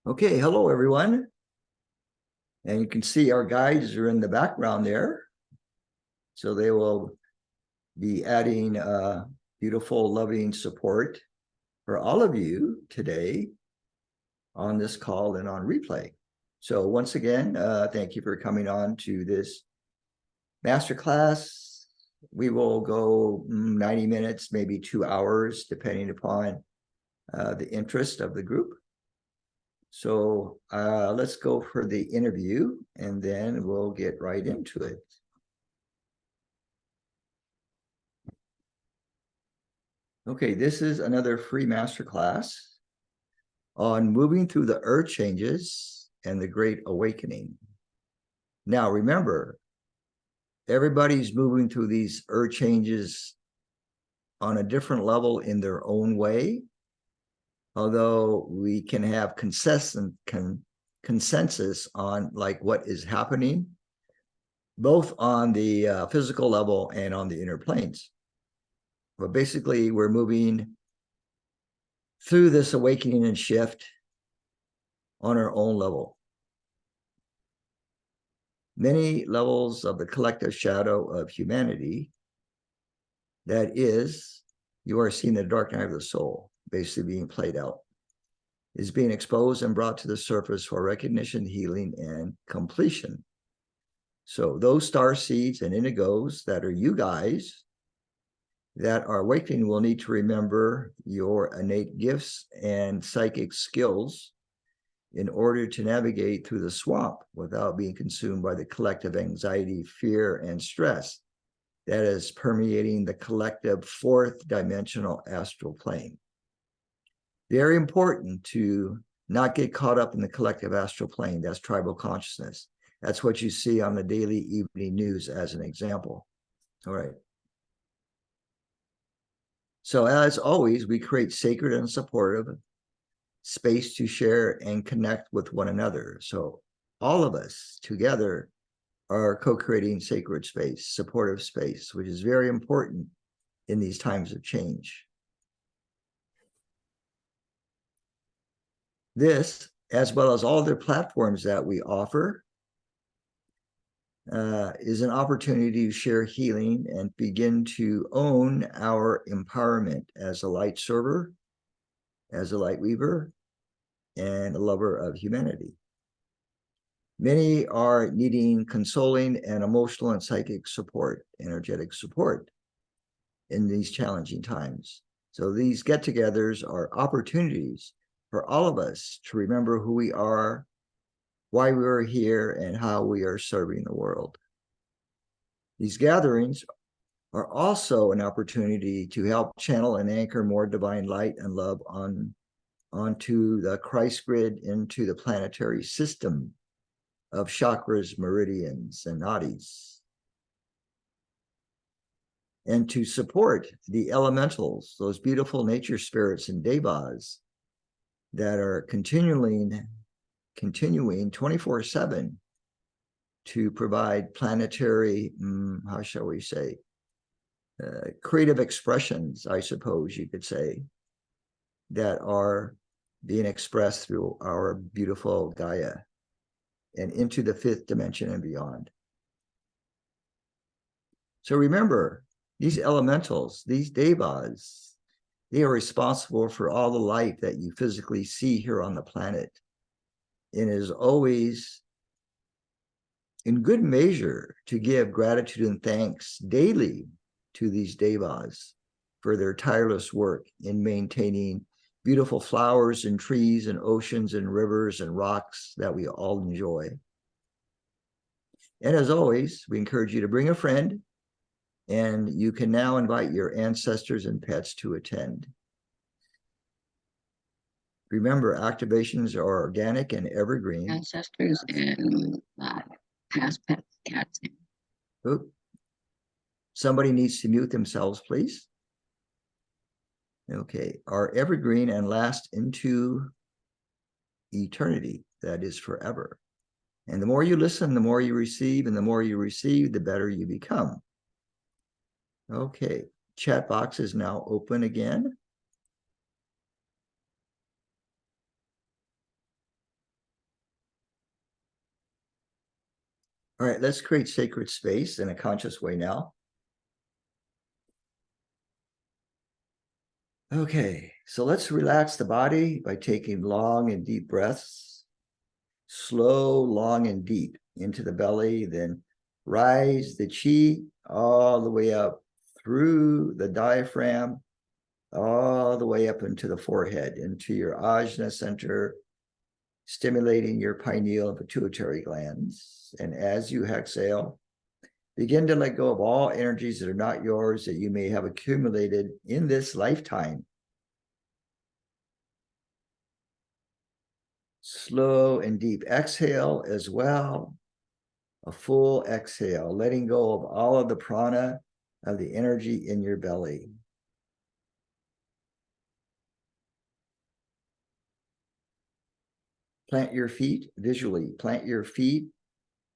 Okay, hello everyone. And you can see our guides are in the background there. So they will be adding beautiful, loving support for all of you today on this call and on replay. So once again, thank you for coming on to this masterclass. We will go 90 minutes, maybe 2 hours, depending upon the interest of the group. So let's go for the interview and then we'll get right into it. Okay, this is another free masterclass on moving through the earth changes and the great awakening. Now, remember, everybody's moving through these earth changes on a different level in their own way, although we can have consensus on like what is happening, both on the physical level and on the inner planes. But basically, we're moving through this awakening and shift on our own level. Many levels of the collective shadow of humanity, that is, you are seeing the dark night of the soul, basically being played out, is being exposed and brought to the surface for recognition, healing, and completion. So those star seeds and indigos that are you guys that are awakening will need to remember your innate gifts and psychic skills in order to navigate through the swamp without being consumed by the collective anxiety, fear, and stress that is permeating the collective fourth dimensional astral plane. Very important to not get caught up in the collective astral plane. That's tribal consciousness. That's what you see on the daily evening news as an example. All right. So as always, we create sacred and supportive space to share and connect with one another. So all of us together are co-creating sacred space, supportive space, which is very important in these times of change. This, as well as all other platforms that we offer, is an opportunity to share healing and begin to own our empowerment as a light server, as a light weaver, and a lover of humanity. Many are needing consoling and emotional and psychic support, energetic support in these challenging times. So these get-togethers are opportunities for all of us to remember who we are, why we are here, and how we are serving the world. These gatherings are also an opportunity to help channel and anchor more divine light and love onto the Christ grid, into the planetary system of chakras, meridians, and nadis, and to support the elementals, those beautiful nature spirits and devas that are continuing 24/7 to provide planetary, how shall we say, creative expressions, I suppose you could say, that are being expressed through our beautiful Gaia and into the fifth dimension and beyond. So remember, these elementals, these devas, they are responsible for all the light that you physically see here on the planet. And it is always in good measure to give gratitude and thanks daily to these devas for their tireless work in maintaining beautiful flowers and trees and oceans and rivers and rocks that we all enjoy. And as always, we encourage you to bring a friend, and you can now invite your ancestors and pets to attend. Remember, activations are organic and evergreen. Ancestors and past pets, cats. Oop. Somebody needs to mute themselves, please. Okay, are evergreen and last into eternity, that is forever. And the more you listen, the more you receive, and the more you receive, the better you become. Okay, chat box is now open again. All right, let's create sacred space in a conscious way now. Okay, so let's relax the body by taking long and deep breaths. Slow, long, and deep into the belly, then rise the chi all the way up through the diaphragm, all the way up into the forehead, into your ajna center, stimulating your pineal and pituitary glands. And as you exhale, begin to let go of all energies that are not yours that you may have accumulated in this lifetime. Slow and deep exhale as well. A full exhale, letting go of all of the prana, of the energy in your belly. Plant your feet visually, plant your feet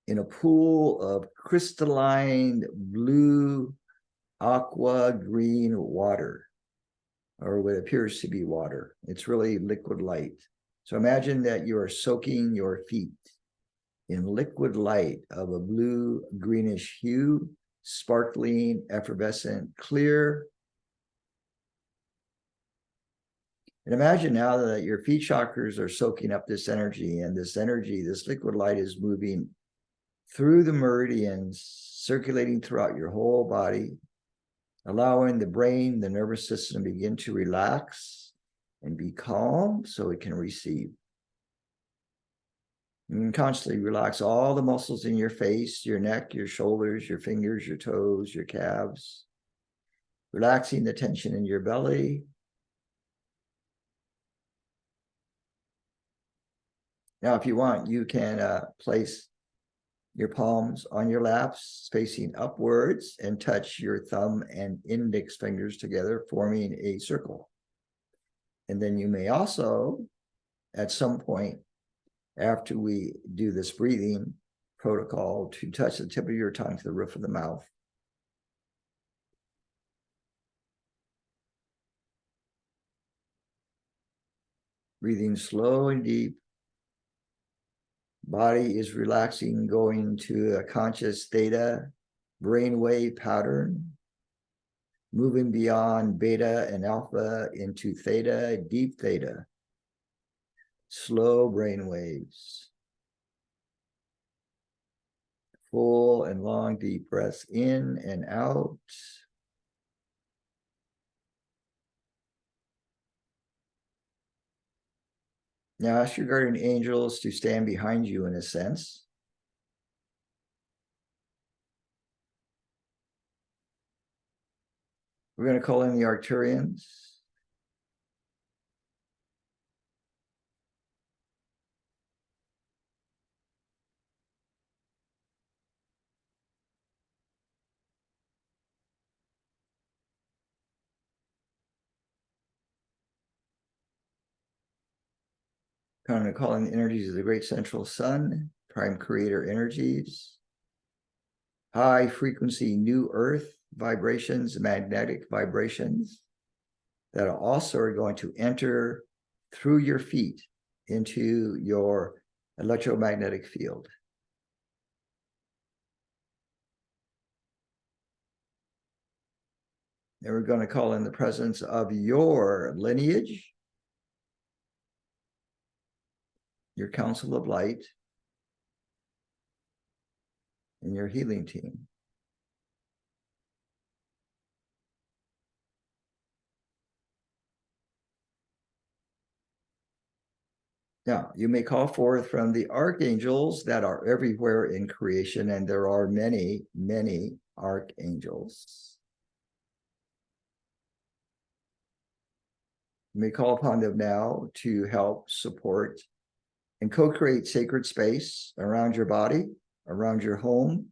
in a pool of crystalline blue, aqua green water, or what appears to be water. It's really liquid light. So imagine that you are soaking your feet in liquid light of a blue greenish hue, sparkling, effervescent, clear. And imagine now that your feet chakras are soaking up this energy, and this energy, this liquid light, is moving through the meridians, circulating throughout your whole body, allowing the brain, the nervous system to begin to relax and be calm so it can receive. And constantly relax all the muscles in your face, your neck, your shoulders, your fingers, your toes, your calves, relaxing the tension in your belly. Now, if you want, you can place your palms on your laps, facing upwards, and touch your thumb and index fingers together, forming a circle. And then you may also, at some point, after we do this breathing protocol, to touch the tip of your tongue to the roof of the mouth. Breathing slow and deep. Body is relaxing, going to a conscious theta brainwave pattern, moving beyond beta and alpha into theta, deep theta, slow brain waves. Full and long deep breaths in and out. Now ask your guardian angels to stand behind you in a sense. We're going to call in the Arcturians. Kind of calling the energies of the great central sun, prime creator energies, high frequency new earth vibrations, magnetic vibrations that are also going to enter through your feet into your electromagnetic field. And we're going to call in the presence of your lineage, your council of light, and your healing team. Now, you may call forth from the archangels that are everywhere in creation, and there are many, many archangels. You may call upon them now to help support and co-create sacred space around your body, around your home,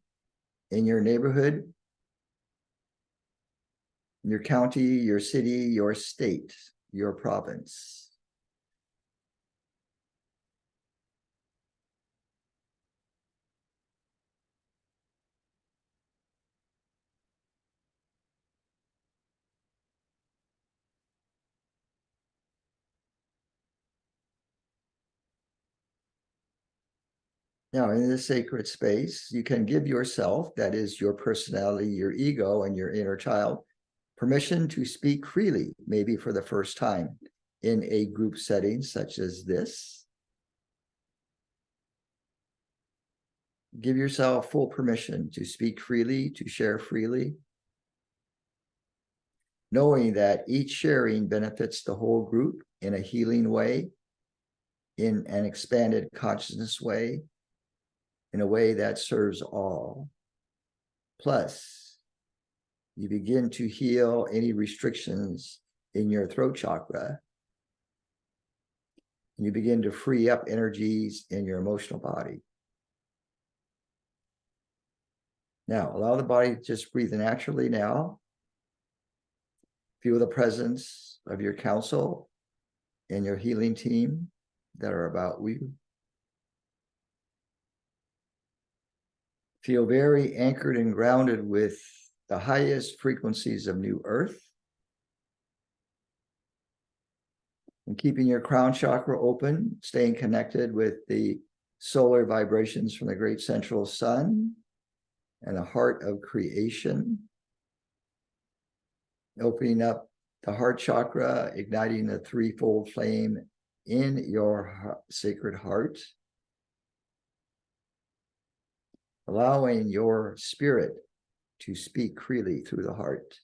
in your neighborhood, your county, your city, your state, your province. Now, in this sacred space, you can give yourself, that is your personality, your ego, and your inner child, permission to speak freely, maybe for the first time in a group setting such as this. Give yourself full permission to speak freely, to share freely, knowing that each sharing benefits the whole group in a healing way, in an expanded consciousness way, in a way that serves all. Plus, you begin to heal any restrictions in your throat chakra. And you begin to free up energies in your emotional body. Now, allow the body to just breathe naturally now. Feel the presence of your counsel and your healing team that are about you. Feel very anchored and grounded with the highest frequencies of New Earth. And keeping your crown chakra open, staying connected with the solar vibrations from the great central sun and the heart of creation. Opening up the heart chakra, igniting the threefold flame in your sacred heart. Allowing your spirit to speak freely through the heart.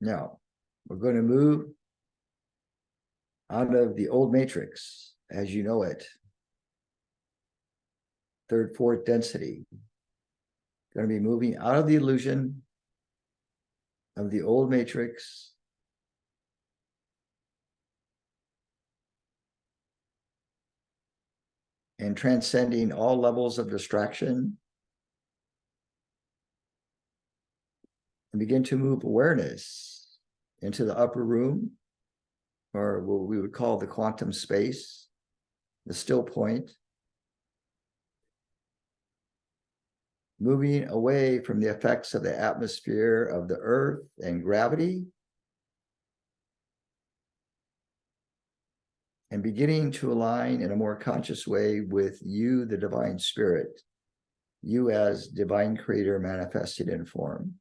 Now, we're going to move out of the old matrix as you know it. Third, fourth density. Going to be moving out of the illusion of the old matrix and transcending all levels of distraction and begin to move awareness into the upper room, or what we would call the quantum space, the still point, moving away from the effects of the atmosphere of the earth and gravity, and beginning to align in a more conscious way with you, the divine spirit, you as divine creator manifested in form.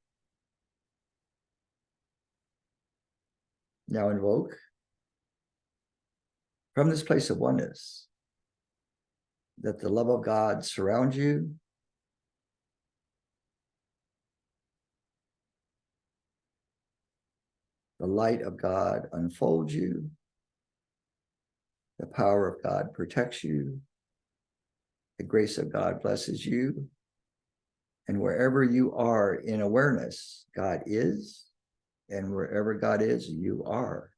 Now invoke from this place of oneness that the love of God surround you, the light of God unfolds you, the power of God protects you, the grace of God blesses you, and wherever you are in awareness, God is, and wherever God is, you are.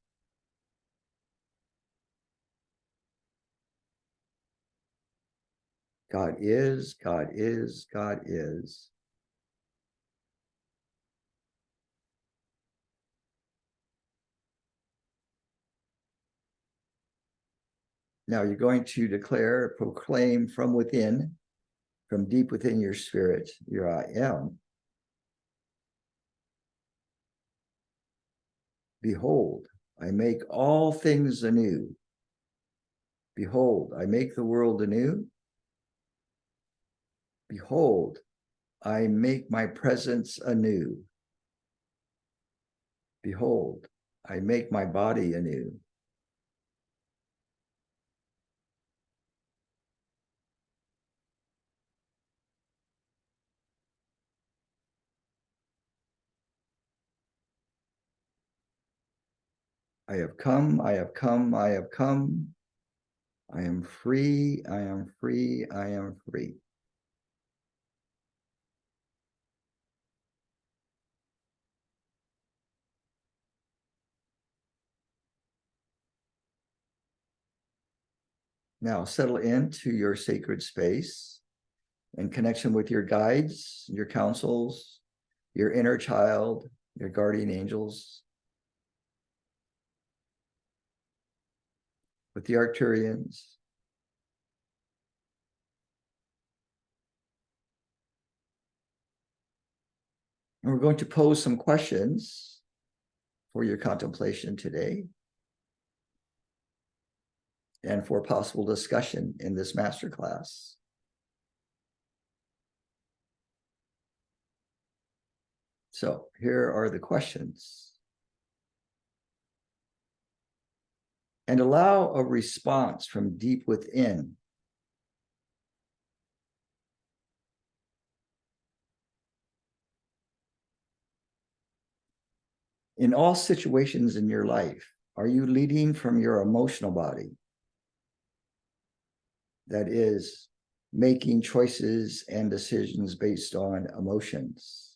God is, God is, God is. Now you're going to declare, proclaim from within, from deep within your spirit, your I am. Behold, I make all things anew. Behold, I make the world anew. Behold, I make my presence anew. Behold, I make my body anew. I have come, I have come, I have come. I am free, I am free, I am free. Now settle into your sacred space in connection with your guides, your counsels, your inner child, your guardian angels, with the Arcturians. And we're going to pose some questions for your contemplation today and for possible discussion in this masterclass. So here are the questions. And allow a response from deep within. In all situations in your life, are you leading from your emotional body? That is, making choices and decisions based on emotions.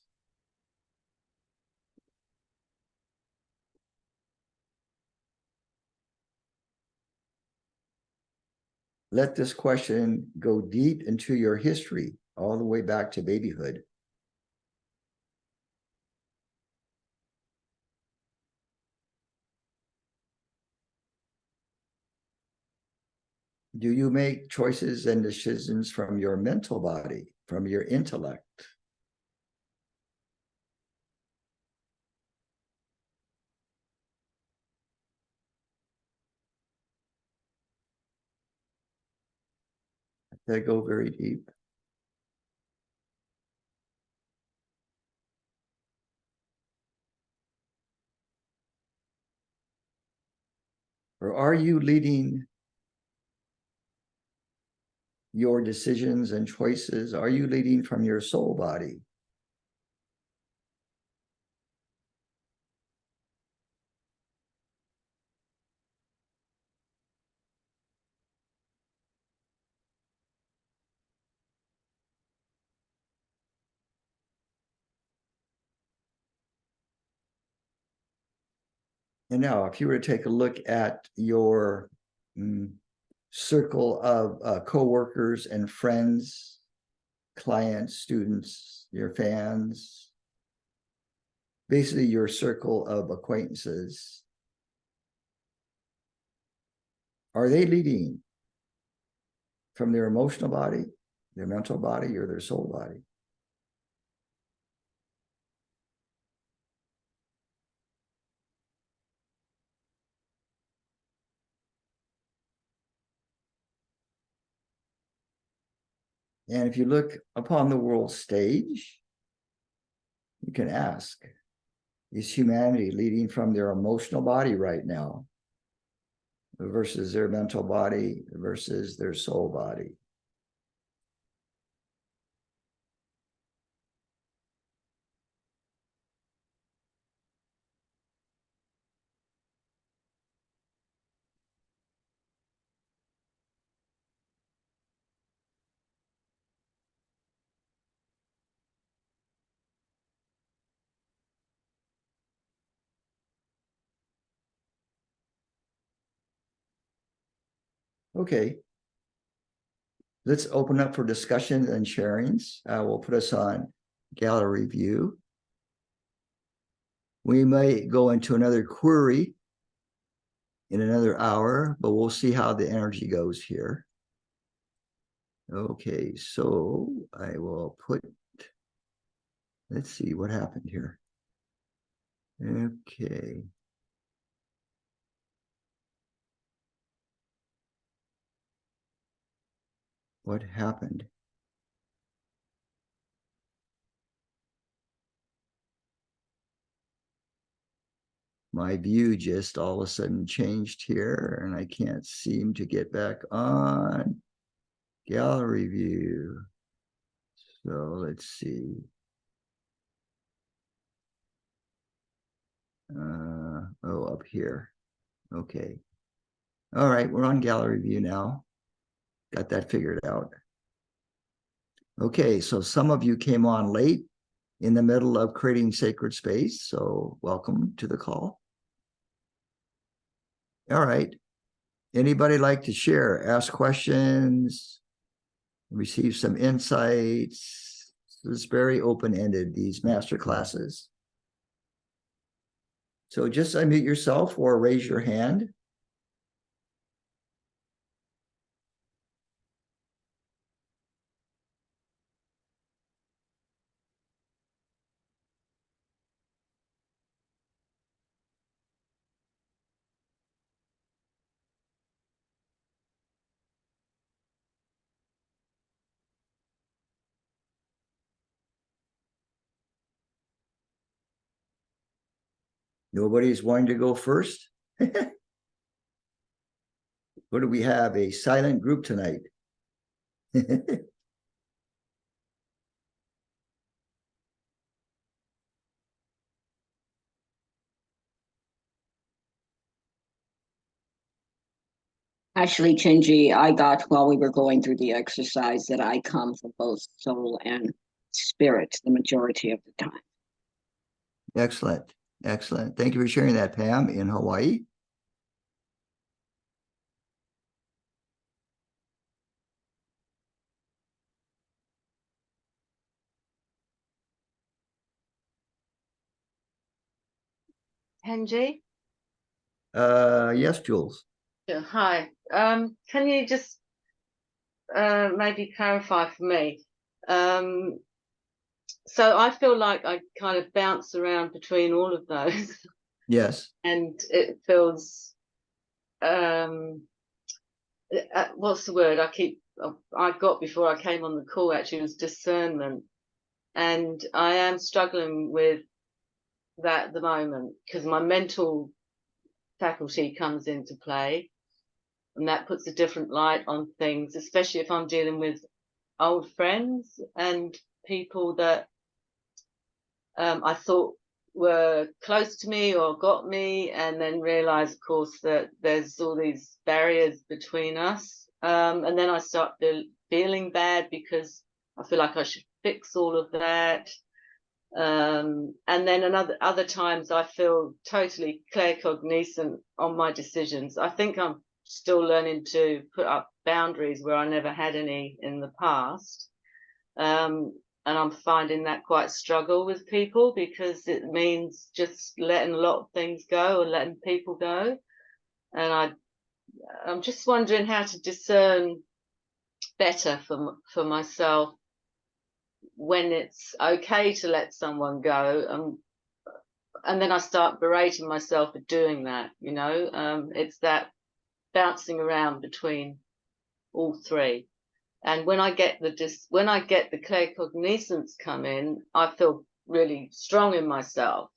Let this question go deep into your history, all the way back to babyhood. Do you make choices and decisions from your mental body, from your intellect? They go very deep. Or are you leading your decisions and choices? Are you leading from your soul body? And now, if you were to take a look at your circle of coworkers and friends, clients, students, your fans, basically your circle of acquaintances, are they leading from their emotional body, their mental body, or their soul body? And if you look upon the world stage, you can ask, is humanity leading from their emotional body right now versus their mental body versus their soul body? Okay, let's open up for discussion and sharings. We'll put us on gallery view. We may go into another query in another hour, but we'll see how the energy goes here. Okay, so I will put, let's see what happened here. Okay. What happened? My view just all of a sudden changed here and I can't seem to get back on gallery view. So let's see. Oh, up here. Okay. All right, we're on gallery view now. Got that figured out. Okay, so some of you came on late in the middle of creating sacred space. So welcome to the call. All right. Anybody like to share, ask questions, receive some insights? It's very open-ended, these master classes. So just unmute yourself or raise your hand. Nobody's wanting to go first? What do we have? A silent group tonight. Actually, Kenji, I got while we were going through the exercise that I come from both soul and spirit the majority of the time. Excellent. Excellent. Thank you for sharing that, Pam, in Hawaii. Kenji? Yes, Jules. Yeah, hi. Can you just maybe clarify for me? So I feel like I kind of bounce around between all of those, Yes. and it feels what's the word I got before I came on the call actually was discernment, and I am struggling with that at the moment because my mental faculty comes into play. And that puts a different light on things, especially if I'm dealing with old friends and people that I thought were close to me or got me, and then realize, of course, that there's all these barriers between us. And then I start feeling bad because I feel like I should fix all of that. And then other times I feel totally claircognizant on my decisions. I think I'm still learning to put up boundaries where I never had any in the past. And I'm finding that quite a struggle with people because it means just letting a lot of things go and letting people go. And I'm just wondering how to discern better for myself when it's okay to let someone go. And then I start berating myself for doing that, you know. It's that bouncing around between all three. And when I get the claircognizance come in, I feel really strong in myself.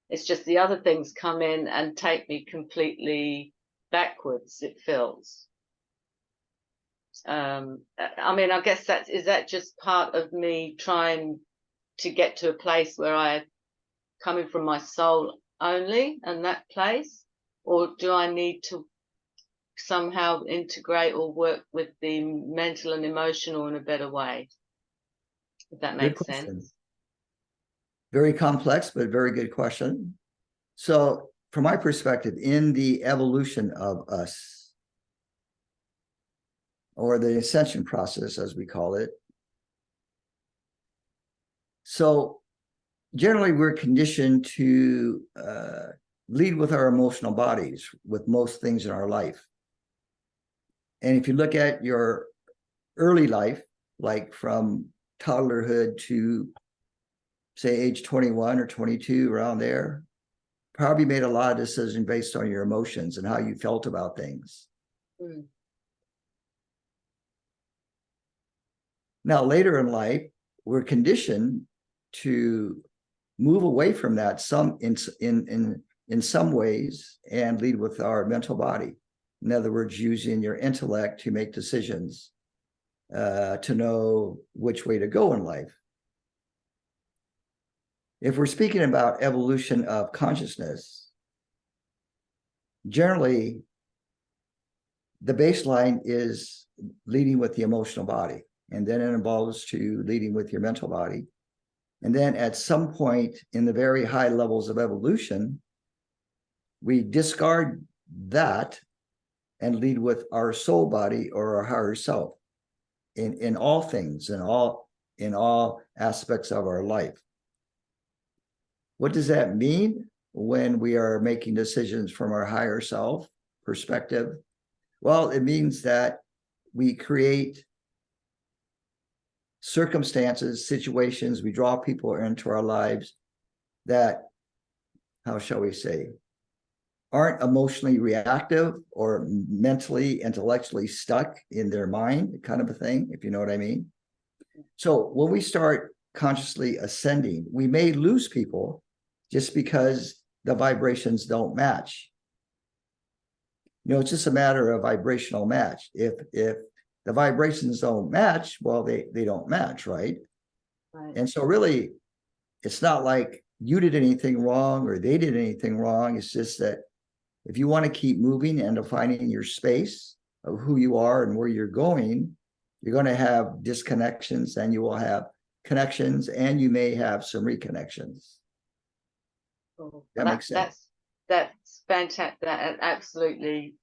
It's just the other things come in and take me completely backwards, it feels. I mean, I guess is that just part of me trying to get to a place where I coming from my soul only and that place, or do I need to somehow integrate or work with the mental and emotional in a better way, if that makes sense? Very complex, but very good question. So from my perspective, in the evolution of us, or the ascension process, as we call it, so generally we're conditioned to lead with our emotional bodies with most things in our life. And if you look at your early life, like from toddlerhood to, say, age 21 or 22, around there, probably made a lot of decisions based on your emotions and how you felt about things. Mm. Now, later in life, we're conditioned to move away from that in some ways and lead with our mental body. In other words, using your intellect to make decisions, to know which way to go in life. If we're speaking about evolution of consciousness, generally, the baseline is leading with the emotional body, and then it evolves to leading with your mental body. And then at some point in the very high levels of evolution, we discard that and lead with our soul body or our higher self in all things, in all aspects of our life. What does that mean when we are making decisions from our higher self perspective? Well, it means that we create circumstances, situations, we draw people into our lives that, how shall we say, aren't emotionally reactive or mentally, intellectually stuck in their mind, kind of a thing, if you know what I mean. So when we start consciously ascending, we may lose people just because the vibrations don't match. You know, it's just a matter of vibrational match. If the vibrations don't match, well, they don't match, right? Right. And so really, it's not like you did anything wrong or they did anything wrong. It's just that if you want to keep moving and defining your space of who you are and where you're going, you're going to have disconnections and you will have connections and you may have some reconnections. Cool. That makes sense. That's fantastic. That absolutely,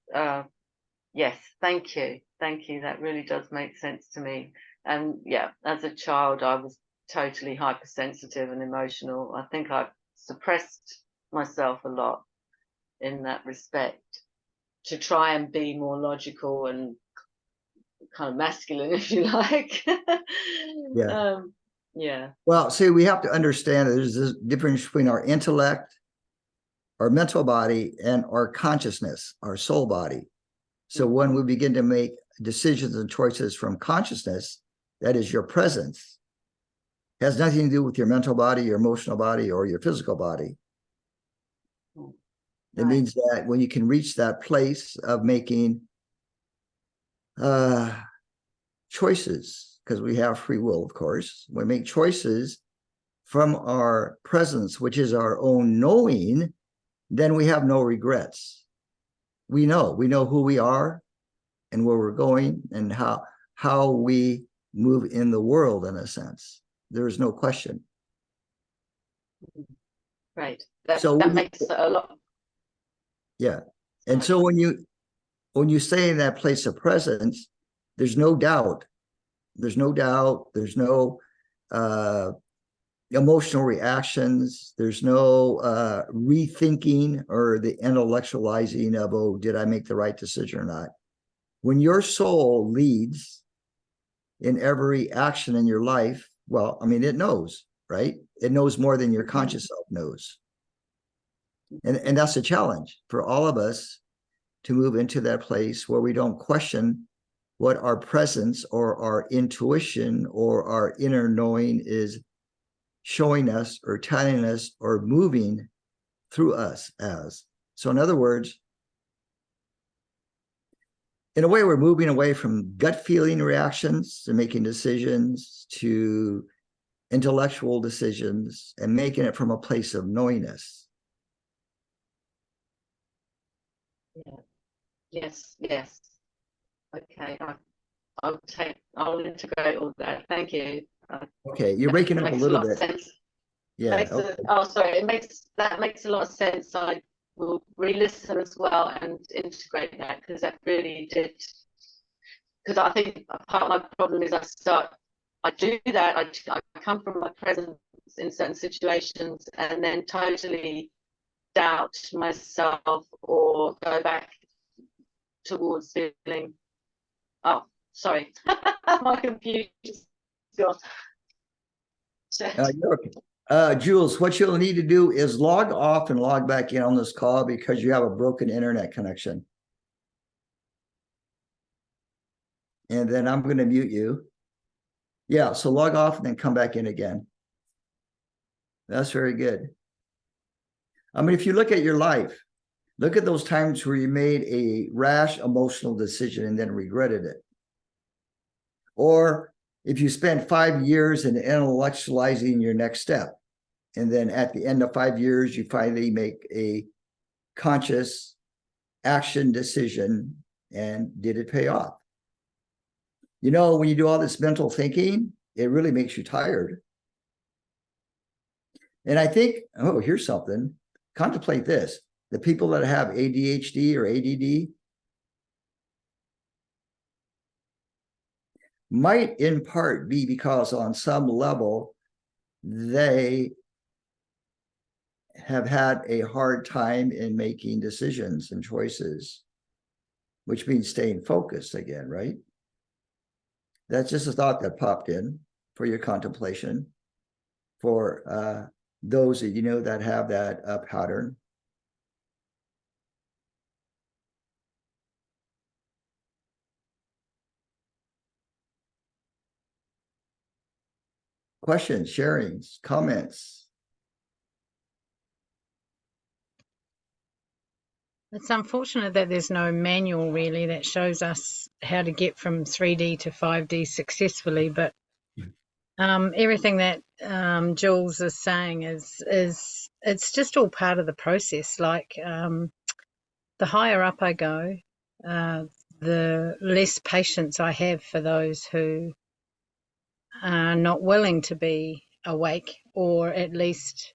yes. Thank you. That really does make sense to me. And yeah, as a child, I was totally hypersensitive and emotional. I think I suppressed myself a lot in that respect to try and be more logical and kind of masculine, if you like. Yeah. Yeah. Well, see, we have to understand that there's this difference between our intellect, our mental body, and our consciousness, our soul body. So when we begin to make decisions and choices from consciousness, that is your presence, has nothing to do with your mental body, your emotional body, or your physical body. It means that when you can reach that place of making choices, because we have free will, of course, we make choices from our presence, which is our own knowing, then we have no regrets. We know who we are and where we're going and how we move in the world, in a sense. There is no question. Right. So That makes a lot. Yeah. And so when you stay in that place of presence, there's no doubt. There's no emotional reactions. There's no rethinking or the intellectualizing of, oh, did I make the right decision or not? When your soul leads in every action in your life, well, I mean, it knows, right? It knows more than your conscious self knows. And that's a challenge for all of us to move into that place where we don't question what our presence or our intuition or our inner knowing is showing us or telling us or moving through us as. So in other words, in a way, we're moving away from gut feeling reactions to making decisions to intellectual decisions and making it from a place of knowingness. Yeah. Yes. Okay. I'll integrate all that. Thank you. Okay, you're breaking up a little bit. Sense. Yeah. Sorry. That makes a lot of sense. I will re-listen as well and integrate that because that really did. Because I think part of my problem is I do that. I come from my presence in certain situations and then totally doubt myself or go back towards feeling, oh, sorry, my computer's gone. You're okay. Jules, what you'll need to do is log off and log back in on this call because you have a broken internet connection. And then I'm going to mute you. Yeah, so log off and then come back in again. That's very good. I mean, if you look at your life, look at those times where you made a rash emotional decision and then regretted it. Or if you spent 5 years in intellectualizing your next step, and then at the end of 5 years, you finally make a conscious action decision, and did it pay off? You know, when you do all this mental thinking, it really makes you tired. And I think, oh, here's something. Contemplate this. The people that have ADHD or ADD might in part be because on some level, they have had a hard time in making decisions and choices, which means staying focused again, right? That's just a thought that popped in for your contemplation for those that you know that have that pattern. Questions, sharings, comments? It's unfortunate that there's no manual really that shows us how to get from 3D to 5D successfully, but everything that Jules is saying is it's just all part of the process. Like the higher up I go, the less patience I have for those who are not willing to be awake, or at least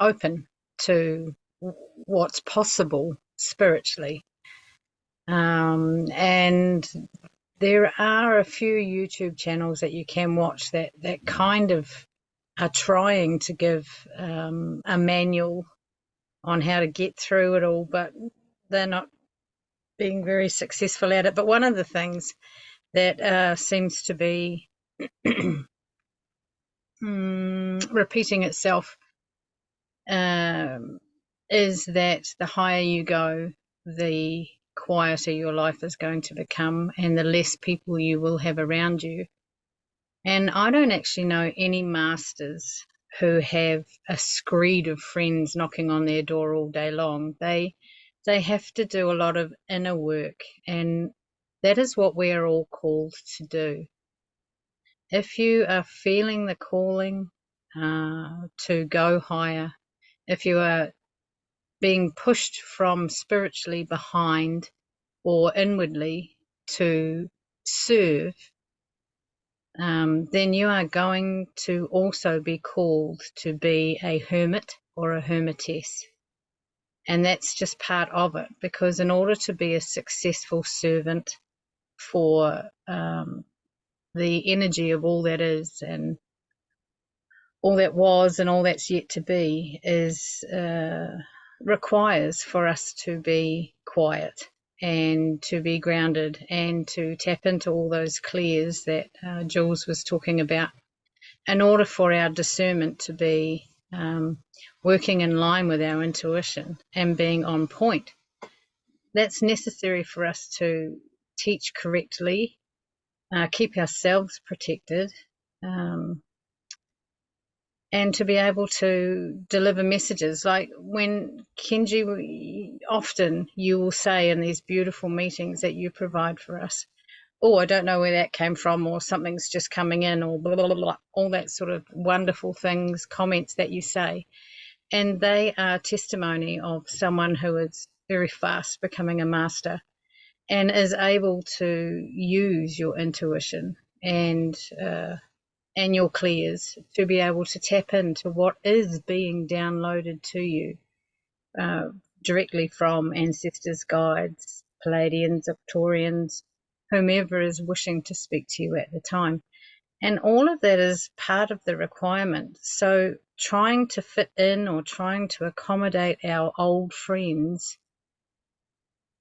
open to what's possible spiritually. And there are a few YouTube channels that you can watch that kind of are trying to give a manual on how to get through it all, but they're not being very successful at it. But one of the things that seems to be repeating itself is that the higher you go, the quieter your life is going to become, and the less people you will have around you. And I don't actually know any masters who have a screed of friends knocking on their door all day long. They have to do a lot of inner work, and that is what we are all called to do. If you are feeling the calling to go higher, if you are being pushed from spiritually behind or inwardly to serve, then you are going to also be called to be a hermit or a hermitess. And that's just part of it, because in order to be a successful servant for the energy of all that is and all that was and all that's yet to be is requires for us to be quiet and to be grounded and to tap into all those clears that Jules was talking about, in order for our discernment to be working in line with our intuition and being on point. That's necessary for us to teach correctly, keep ourselves protected, and to be able to deliver messages. Like when Kenji, often you will say in these beautiful meetings that you provide for us, oh, I don't know where that came from, or something's just coming in, or blah, blah, blah, blah, all that sort of wonderful things, comments that you say. And they are testimony of someone who is very fast becoming a master and is able to use your intuition and your clears to be able to tap into what is being downloaded to you directly from ancestors, guides, Palladians, Octorians, whomever is wishing to speak to you at the time. And all of that is part of the requirement. So trying to fit in or trying to accommodate our old friends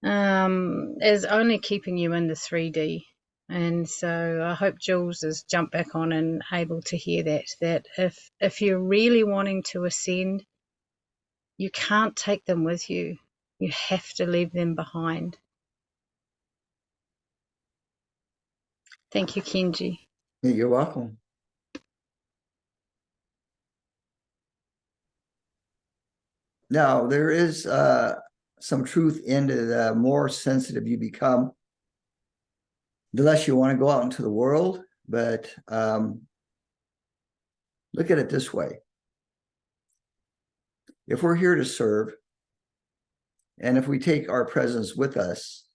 is only keeping you in the 3D. And so I hope Jules has jumped back on and able to hear that if you're really wanting to ascend, you can't take them with you. You have to leave them behind. Thank you, Kenji. You're welcome. Now, there is some truth in the more sensitive you become, the less you want to go out into the world. But look at it this way. If we're here to serve, and if we take our presence with us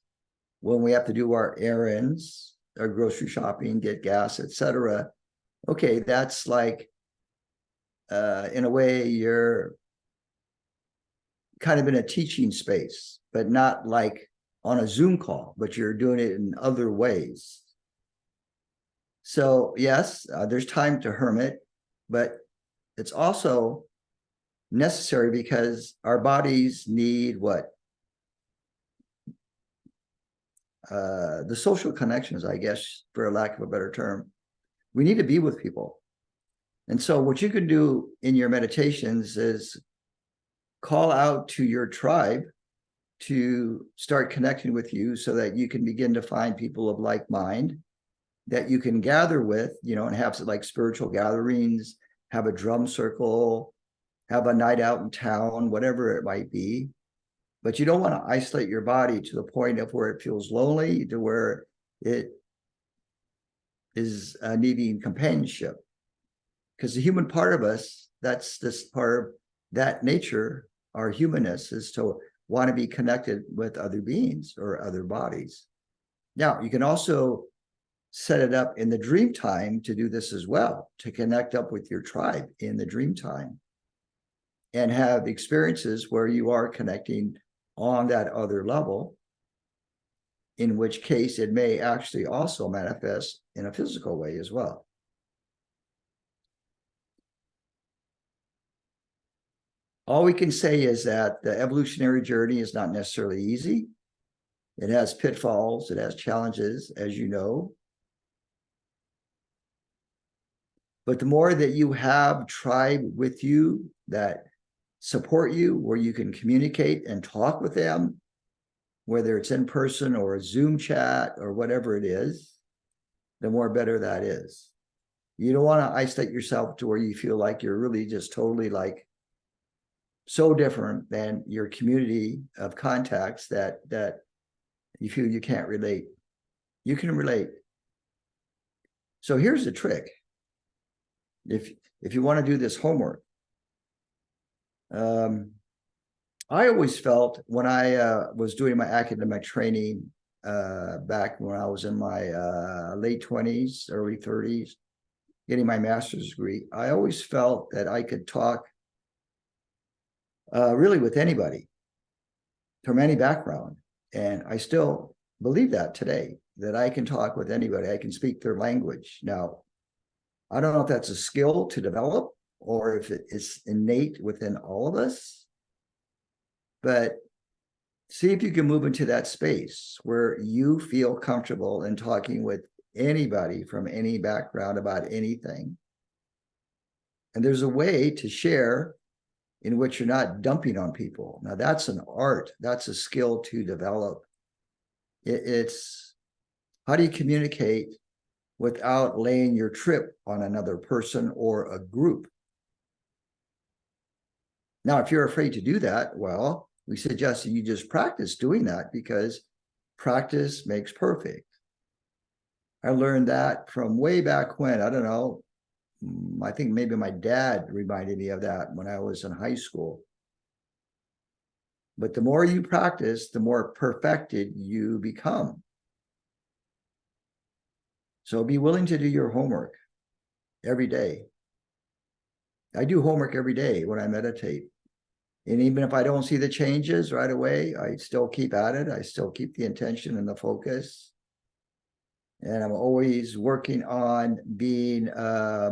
when we have to do our errands, our grocery shopping, get gas, etc., okay, that's like, in a way, you're kind of in a teaching space, but not like on a Zoom call, but you're doing it in other ways. So yes, there's time to hermit, but it's also necessary because our bodies need what? The social connections, I guess, for a lack of a better term. We need to be with people. And so what you can do in your meditations is call out to your tribe to start connecting with you so that you can begin to find people of like mind that you can gather with, and have like spiritual gatherings, have a drum circle, have a night out in town, whatever it might be. But you don't want to isolate your body to the point of where it feels lonely, to where it is needing companionship. Because the human part of us, that's this part of that nature, our humanness, is to want to be connected with other beings or other bodies. Now, you can also set it up in the dream time to do this as well, to connect up with your tribe in the dream time and have experiences where you are connecting on that other level, in which case it may actually also manifest in a physical way as well. All we can say is that the evolutionary journey is not necessarily easy. It has pitfalls, it has challenges, as you know. But the more that you have tribe with you that support you, where you can communicate and talk with them, whether it's in person or a Zoom chat or whatever it is, the more better that is. You don't want to isolate yourself to where you feel like you're really just totally like so different than your community of contacts that you feel you can't relate. You can relate. So here's the trick. If you want to do this homework, I always felt when I was doing my academic training back when I was in my late 20s, early 30s, getting my master's degree, I always felt that I could talk really with anybody from any background. And I still believe that today, that I can talk with anybody. I can speak their language. Now, I don't know if that's a skill to develop or if it's innate within all of us, but see if you can move into that space where you feel comfortable in talking with anybody from any background about anything. And there's a way to share in which you're not dumping on people. Now, that's an art. That's a skill to develop. It's how do you communicate without laying your trip on another person or a group? Now, if you're afraid to do that, well, we suggest that you just practice doing that, because practice makes perfect. I learned that from way back when. I don't know, I think maybe my dad reminded me of that when I was in high school. But the more you practice, the more perfected you become. So be willing to do your homework every day. I do homework every day when I meditate. And even if I don't see the changes right away, I still keep at it. I still keep the intention and the focus. And I'm always working on being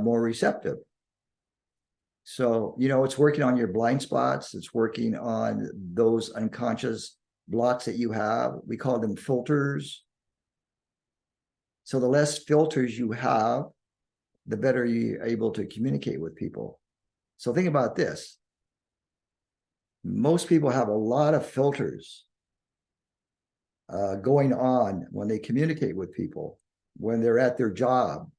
more receptive. So, you know, it's working on your blind spots. It's working on those unconscious blocks that you have. We call them filters. So the less filters you have, the better you're able to communicate with people. So think about this. Most people have a lot of filters going on when they communicate with people, when they're at their job,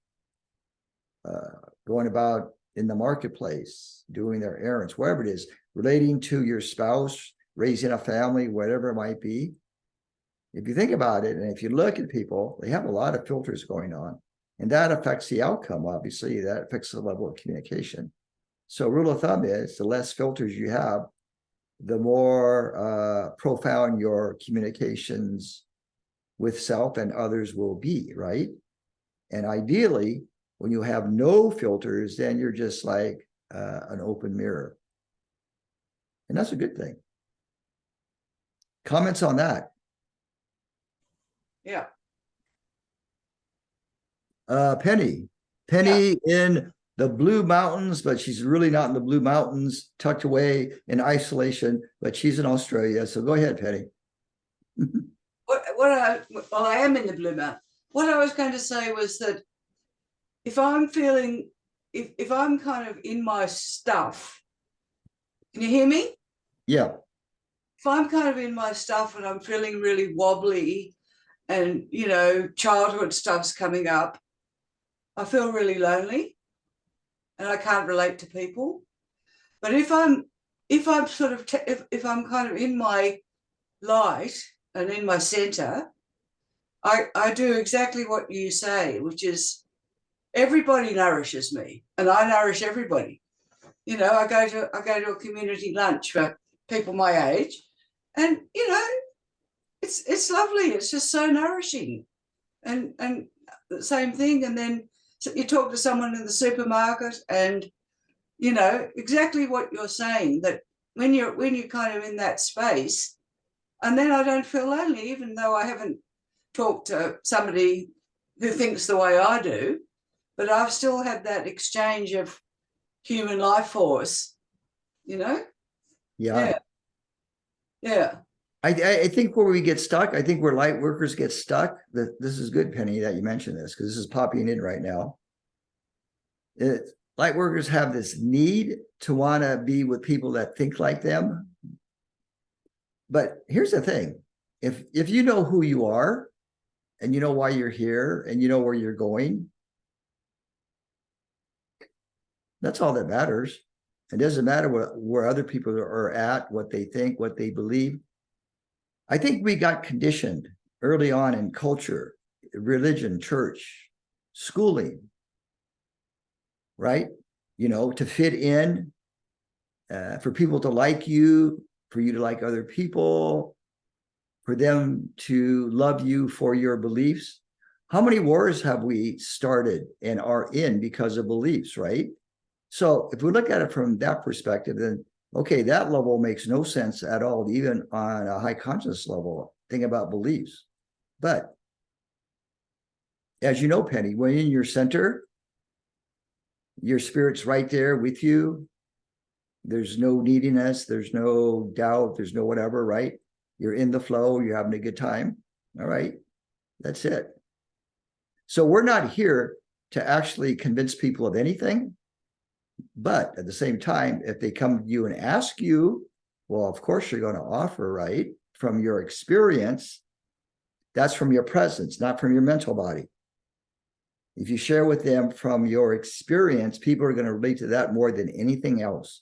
going about in the marketplace, doing their errands, wherever it is, relating to your spouse, raising a family, whatever it might be. If you think about it, and if you look at people, they have a lot of filters going on, and that affects the outcome. Obviously, that affects the level of communication. So rule of thumb is the less filters you have, the more profound your communications with self and others will be, right? And ideally, when you have no filters, then you're just like an open mirror. And that's a good thing. Comments on that? Yeah. Penny in the Blue Mountains, but she's really not in the Blue Mountains, tucked away in isolation, but she's in Australia. So go ahead, Penny. I am in the Blue Mountains. What I was going to say was that if I'm feeling, if I'm kind of in my stuff, can you hear me? Yeah. If I'm kind of in my stuff and I'm feeling really wobbly and, you know, childhood stuff's coming up, I feel really lonely and I can't relate to people. But if I'm sort of if I'm kind of in my light and in my center, I do exactly what you say, which is everybody nourishes me, and I nourish everybody. You know, I go to a community lunch for people my age, and you know, it's lovely. It's just so nourishing, and the same thing. And then you talk to someone in the supermarket, and you know exactly what you're saying. That when you're kind of in that space, and then I don't feel lonely, even though I haven't talked to somebody who thinks the way I do, but I've still had that exchange of human life force, you know? Yeah. Yeah. I think where we get stuck, I think where light workers get stuck, that this is good, Penny, that you mentioned this, because this is popping in right now. Light workers have this need to want to be with people that think like them. But here's the thing. If you know who you are, and you know why you're here, and you know where you're going, that's all that matters. It doesn't matter where other people are at, what they think, what they believe. I think we got conditioned early on in culture, religion, church, schooling, right? You know, to fit in, for people to like you, for you to like other people, for them to love you for your beliefs. How many wars have we started and are in because of beliefs, right? So if we look at it from that perspective, then okay, that level makes no sense at all, even on a high conscious level. Think about beliefs. But as you know, Penny, when in your center, your spirit's right there with you. There's no neediness, there's no doubt, there's no whatever, right? You're in the flow, you're having a good time. All right, that's it. So we're not here to actually convince people of anything. But at the same time, if they come to you and ask you, well, of course you're going to offer, right? From your experience, that's from your presence, not from your mental body. If you share with them from your experience, people are going to relate to that more than anything else,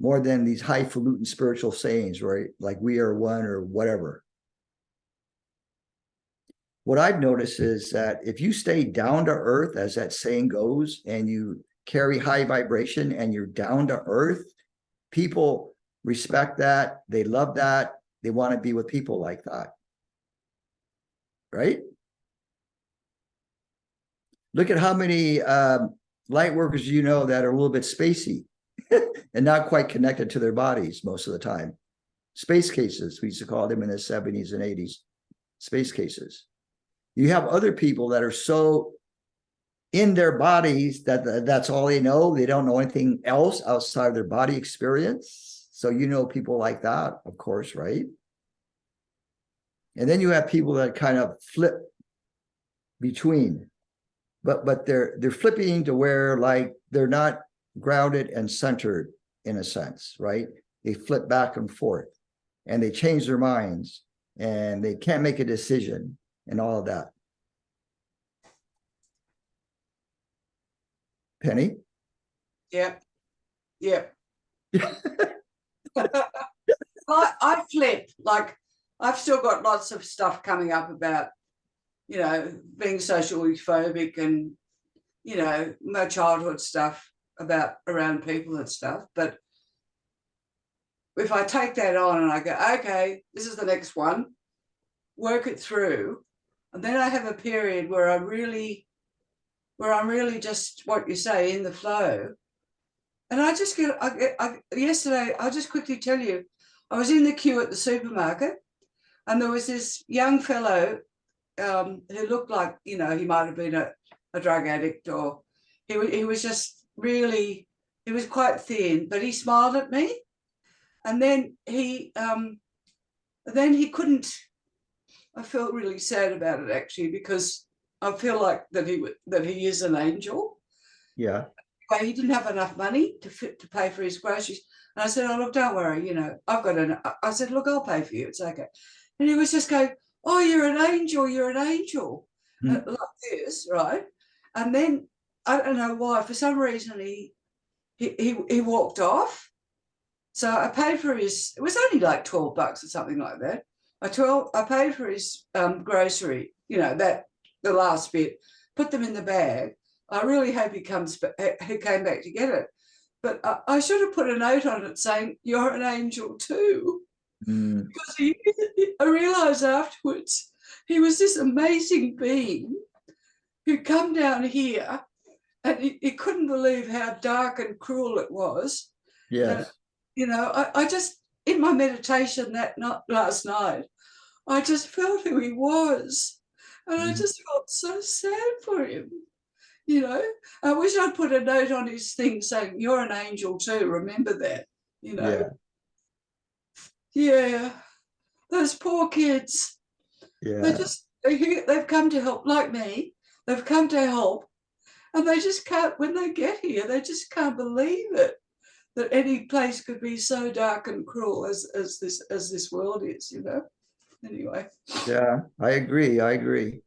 more than these highfalutin spiritual sayings, right? Like we are one or whatever. What I've noticed is that if you stay down to earth, as that saying goes, and you carry high vibration and you're down to earth, people respect that, they love that, they want to be with people like that, right? Look at how many light workers you know that are a little bit spacey and not quite connected to their bodies most of the time. Space cases, we used to call them in the 70s and 80s, space cases. You have other people that are so in their bodies that that's all they know. They don't know anything else outside of their body experience. So you know people like that, of course, right? And then you have people that kind of flip between, but they're flipping to where like they're not grounded and centered in a sense, right? They flip back and forth and they change their minds and they can't make a decision and all of that. Penny? Yep. Yep. I flip. Like I've still got lots of stuff coming up about, you know, being socially phobic and, you know, my childhood stuff about around people and stuff. But if I take that on and I go, okay, this is the next one, work it through, and then I have a period where I'm really just what you say, in the flow. And I just get, yesterday, I'll just quickly tell you, I was in the queue at the supermarket and there was this young fellow who looked like, you know, he might have been a drug addict, or he was just really, he was quite thin, but he smiled at me. And then he couldn't, I felt really sad about it actually, because I feel like that he is an angel. Yeah. But he didn't have enough money to pay for his groceries. And I said, oh, look, don't worry, you know, I said, look, I'll pay for you, it's okay. And he was just going, oh, you're an angel, like this, right? And then, I don't know why, for some reason, he walked off. So I paid for his, it was only like $12 or something like that. I paid for his grocery, you know, that the last bit, put them in the bag. I really hope he came back to get it. But I should have put a note on it saying, "You're an angel too." Mm, Because I realized afterwards he was this amazing being who'd come down here, and he couldn't believe how dark and cruel it was. yes. You know, I just, in my meditation last night, I just felt who he was. And I Mhm. just felt so sad for him. You know, I wish I'd put a note on his thing saying, "You're an angel too, remember that," you know. Yeah, those poor kids. Yeah. They've come to help, like me. They've come to help, and they just can't, when they get here, they just can't believe it, that any place could be so dark and cruel as this world is, you know. Anyway. Yeah. I agree. I agree.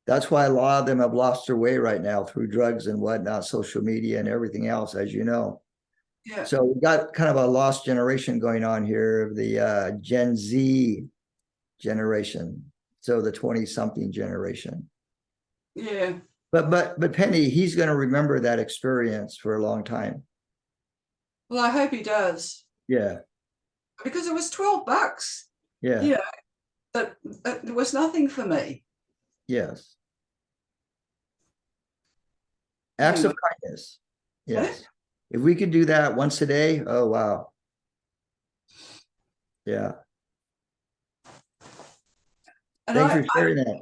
That's why a lot of them have lost their way right now through drugs and whatnot, social media and everything else, as you know. Yeah. So we've got kind of a lost generation going on here, the Gen Z generation. So the 20-something generation. Yeah. But Penny, he's going to remember that experience for a long time. Well, I hope he does, Yeah. because it was $12. Yeah. You know, that it was nothing for me. Yes. Acts Anyway. of kindness. Yes. If we could do that once a day, oh wow. Yeah. And Thanks for sharing that.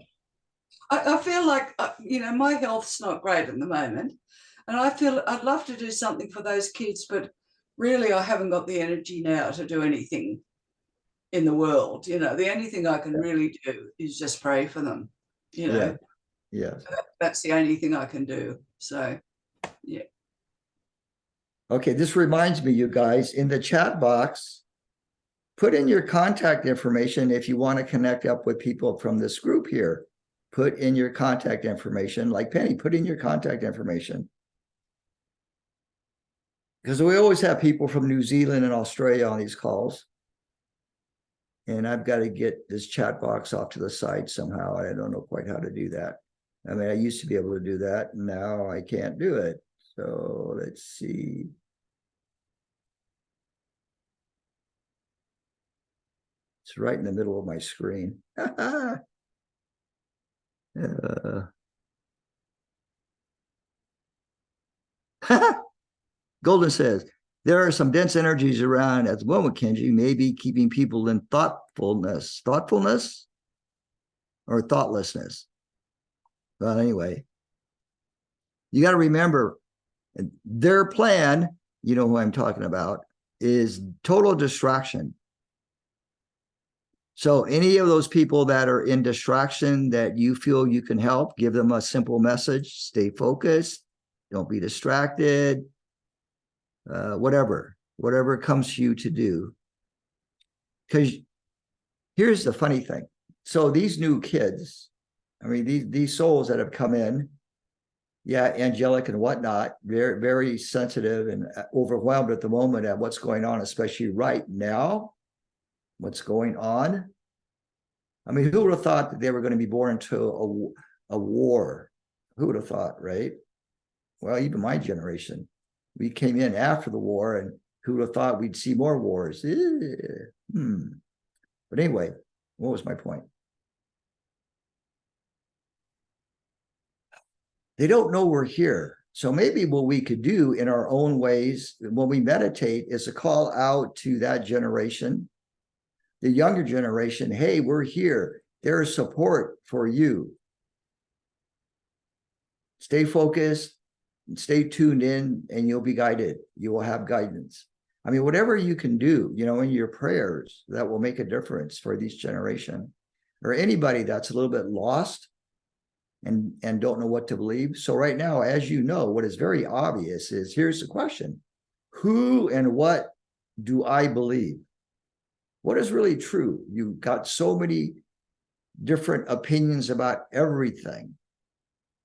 I feel like, you know, my health's not great at the moment. And I feel I'd love to do something for those kids, but really I haven't got the energy now to do anything in the world. You know, the only thing I can really do is just pray for them. You know, Yeah. Yes. that's the only thing I can do. So, yeah. Okay, this reminds me, you guys, in the chat box, put in your contact information if you want to connect up with people from this group here. Put in your contact information, like Penny, put in your contact information. Because we always have people from New Zealand and Australia on these calls. And I've got to get this chat box off to the side somehow. I don't know quite how to do that. I mean, I used to be able to do that. And now I can't do it. So let's see. It's right in the middle of my screen. Golden says, there are some dense energies around at the moment, Kenji, maybe keeping people in thoughtfulness or thoughtlessness. Well, anyway, you got to remember their plan, you know who I'm talking about, is total distraction. So any of those people that are in distraction that you feel you can help, give them a simple message, stay focused, don't be distracted, whatever comes to you to do. Because here's the funny thing. So these new kids, I mean, these souls that have come in, yeah, angelic and whatnot, very, very sensitive and overwhelmed at the moment at what's going on, especially right now, what's going on. I mean, who would have thought that they were going to be born into a war? Who would have thought, right? Well, even my generation, we came in after the war, and who would have thought we'd see more wars? But anyway, what was my point? They don't know we're here. So maybe what we could do in our own ways when we meditate is to call out to that generation, the younger generation, hey, we're here. There is support for you. Stay focused, stay tuned in, and you'll be guided. You will have guidance. I mean, whatever you can do, you know, in your prayers, that will make a difference for this generation or anybody that's a little bit lost and don't know what to believe. So right now, as you know, what is very obvious is here's the question: who and what do I believe? What is really true? You've got so many different opinions about everything.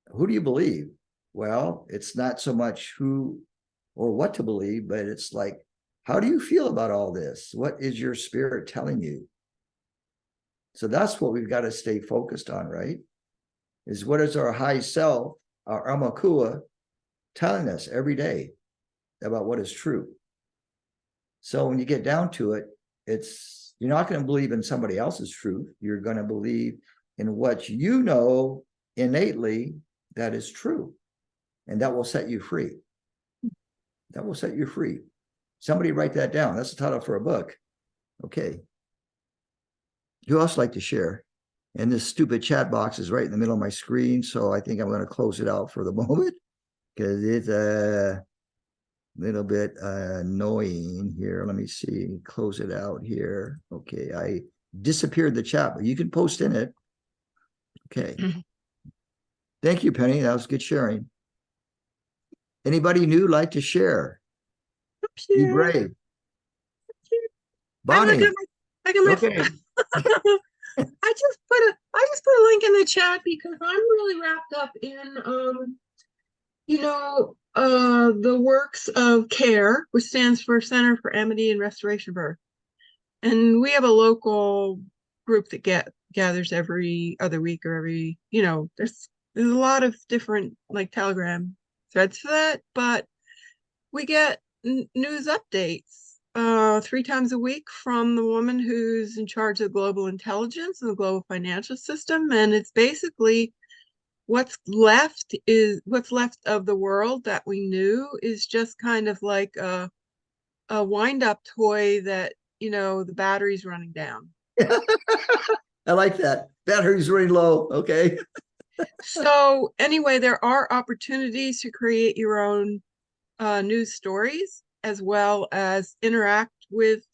Who do you believe? Well, it's not so much who or what to believe, but it's like, how do you feel about all this? What is your spirit telling you? So that's what we've got to stay focused on, right? Is what is our high self, our Amakua, telling us every day about what is true. So when you get down to it, you're not going to believe in somebody else's truth. You're going to believe in what you know innately that is true. And that will set you free. That will set you free. Somebody write that down. That's the title for a book. Okay. Who else like to share? And this stupid chat box is right in the middle of my screen. So I think I'm going to close it out for the moment because it's a little bit annoying here. Let me see. Close it out here. Okay. I disappeared the chat, but you can post in it. Okay. Thank you, Penny. That was good sharing. Anybody new like to share? Be brave. Bonnie. I got my Okay. I just put a link in the chat because I'm really wrapped up in the works of CARE, which stands for Center for Amity and Restoration of Birth. And we have a local group that gathers every other week or every, there's a lot of different like Telegram threads for that, but we get news updates 3 times a week from the woman who's in charge of global intelligence and the global financial system. And it's basically what's left of the world that we knew is just kind of like a wind-up toy that, the battery's running down. I like that. Battery's running low. Okay. So anyway, there are opportunities to create your own news stories, as well as interact with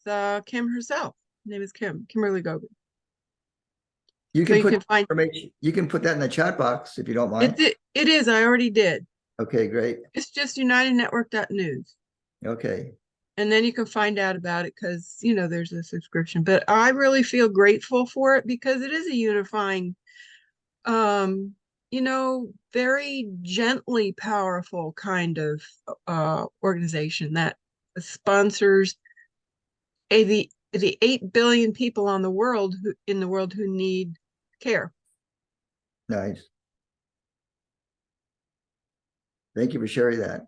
Kim herself. Her name is Kimberly Gogan. You can So put find information. You can put that in the chat box if you don't mind. it is. I already did. Okay, great. It's just unitednetwork.news. Okay. And then you can find out about it because, there's a subscription. But I really feel grateful for it because it is a unifying, very gently powerful kind of organization that sponsors the 8 billion people in the world who need care. Nice. Thank you for sharing that.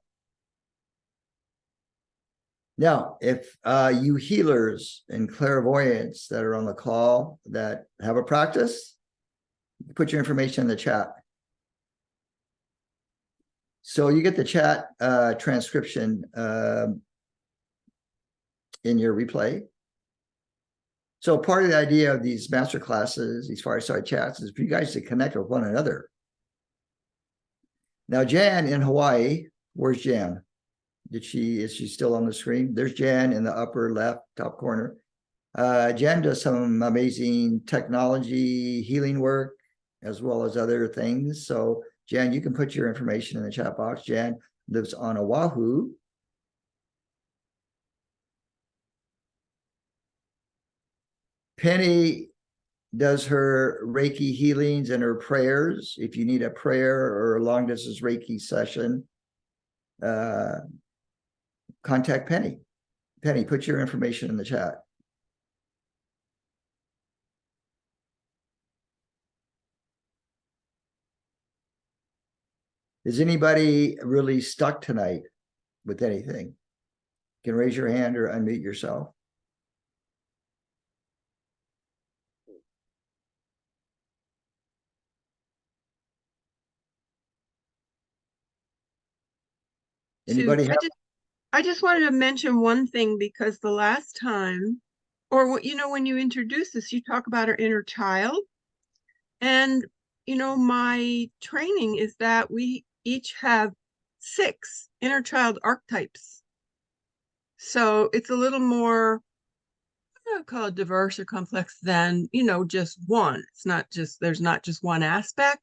Now, if you healers and clairvoyants that are on the call that have a practice, put your information in the chat. So you get the chat transcription in your replay. So part of the idea of these master classes, these fireside chats, is for you guys to connect with one another. Now, Jan in Hawaii, where's Jan? Is she still on the screen? There's Jan in the upper left top corner. Jan does some amazing technology healing work as well as other things. So Jan, you can put your information in the chat box. Jan lives on Oahu. Penny does her Reiki healings and her prayers. If you need a prayer or a long distance Reiki session, contact Penny. Penny, put your information in the chat. Is anybody really stuck tonight with anything? You can raise your hand or unmute yourself. Anybody have? I just wanted to mention one thing because the last time, or when you introduce this, you talk about our inner child. And, my training is that we each have 6 inner child archetypes. So it's a little more, I don't call it diverse or complex than, just one. There's not just one aspect.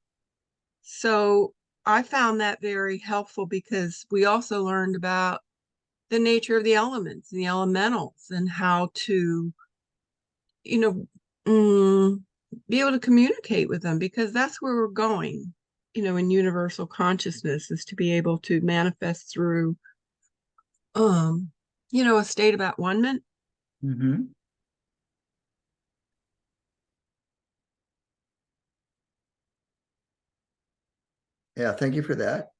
So I found that very helpful because we also learned about the nature of the elements and the elementals and how to, be able to communicate with them, because that's where we're going, in universal consciousness, is to be able to manifest through a state of at-one-ment. Mm-hmm. Yeah, thank you for that.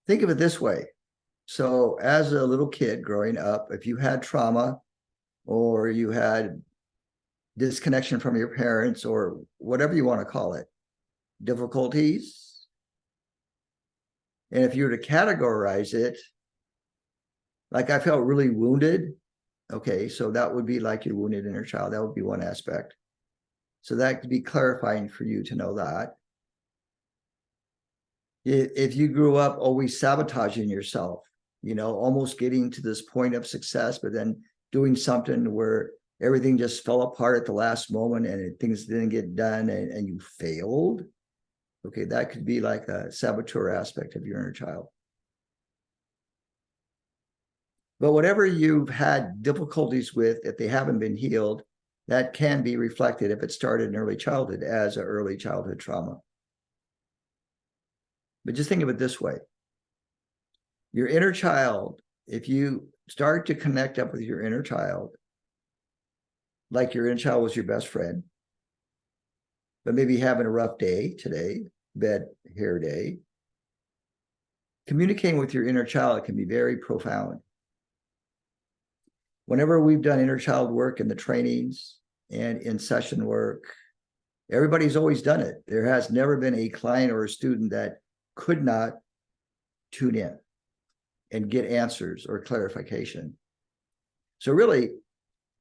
Think of it this way. So as a little kid growing up, if you had trauma or you had disconnection from your parents or whatever you want to call it, difficulties, and if you were to categorize it, like I felt really wounded, okay, so that would be like your wounded inner child. That would be one aspect. So that could be clarifying for you to know that. If you grew up always sabotaging yourself, almost getting to this point of success, but then doing something where everything just fell apart at the last moment and things didn't get done and you failed, okay, that could be like a saboteur aspect of your inner child. But whatever you've had difficulties with, if they haven't been healed, that can be reflected if it started in early childhood as an early childhood trauma. But just think of it this way. Your inner child, if you start to connect up with your inner child, like your inner child was your best friend, but maybe having a rough day today, bad hair day, communicating with your inner child can be very profound. Whenever we've done inner child work in the trainings and in session work, everybody's always done it. There has never been a client or a student that could not tune in and get answers or clarification. So really,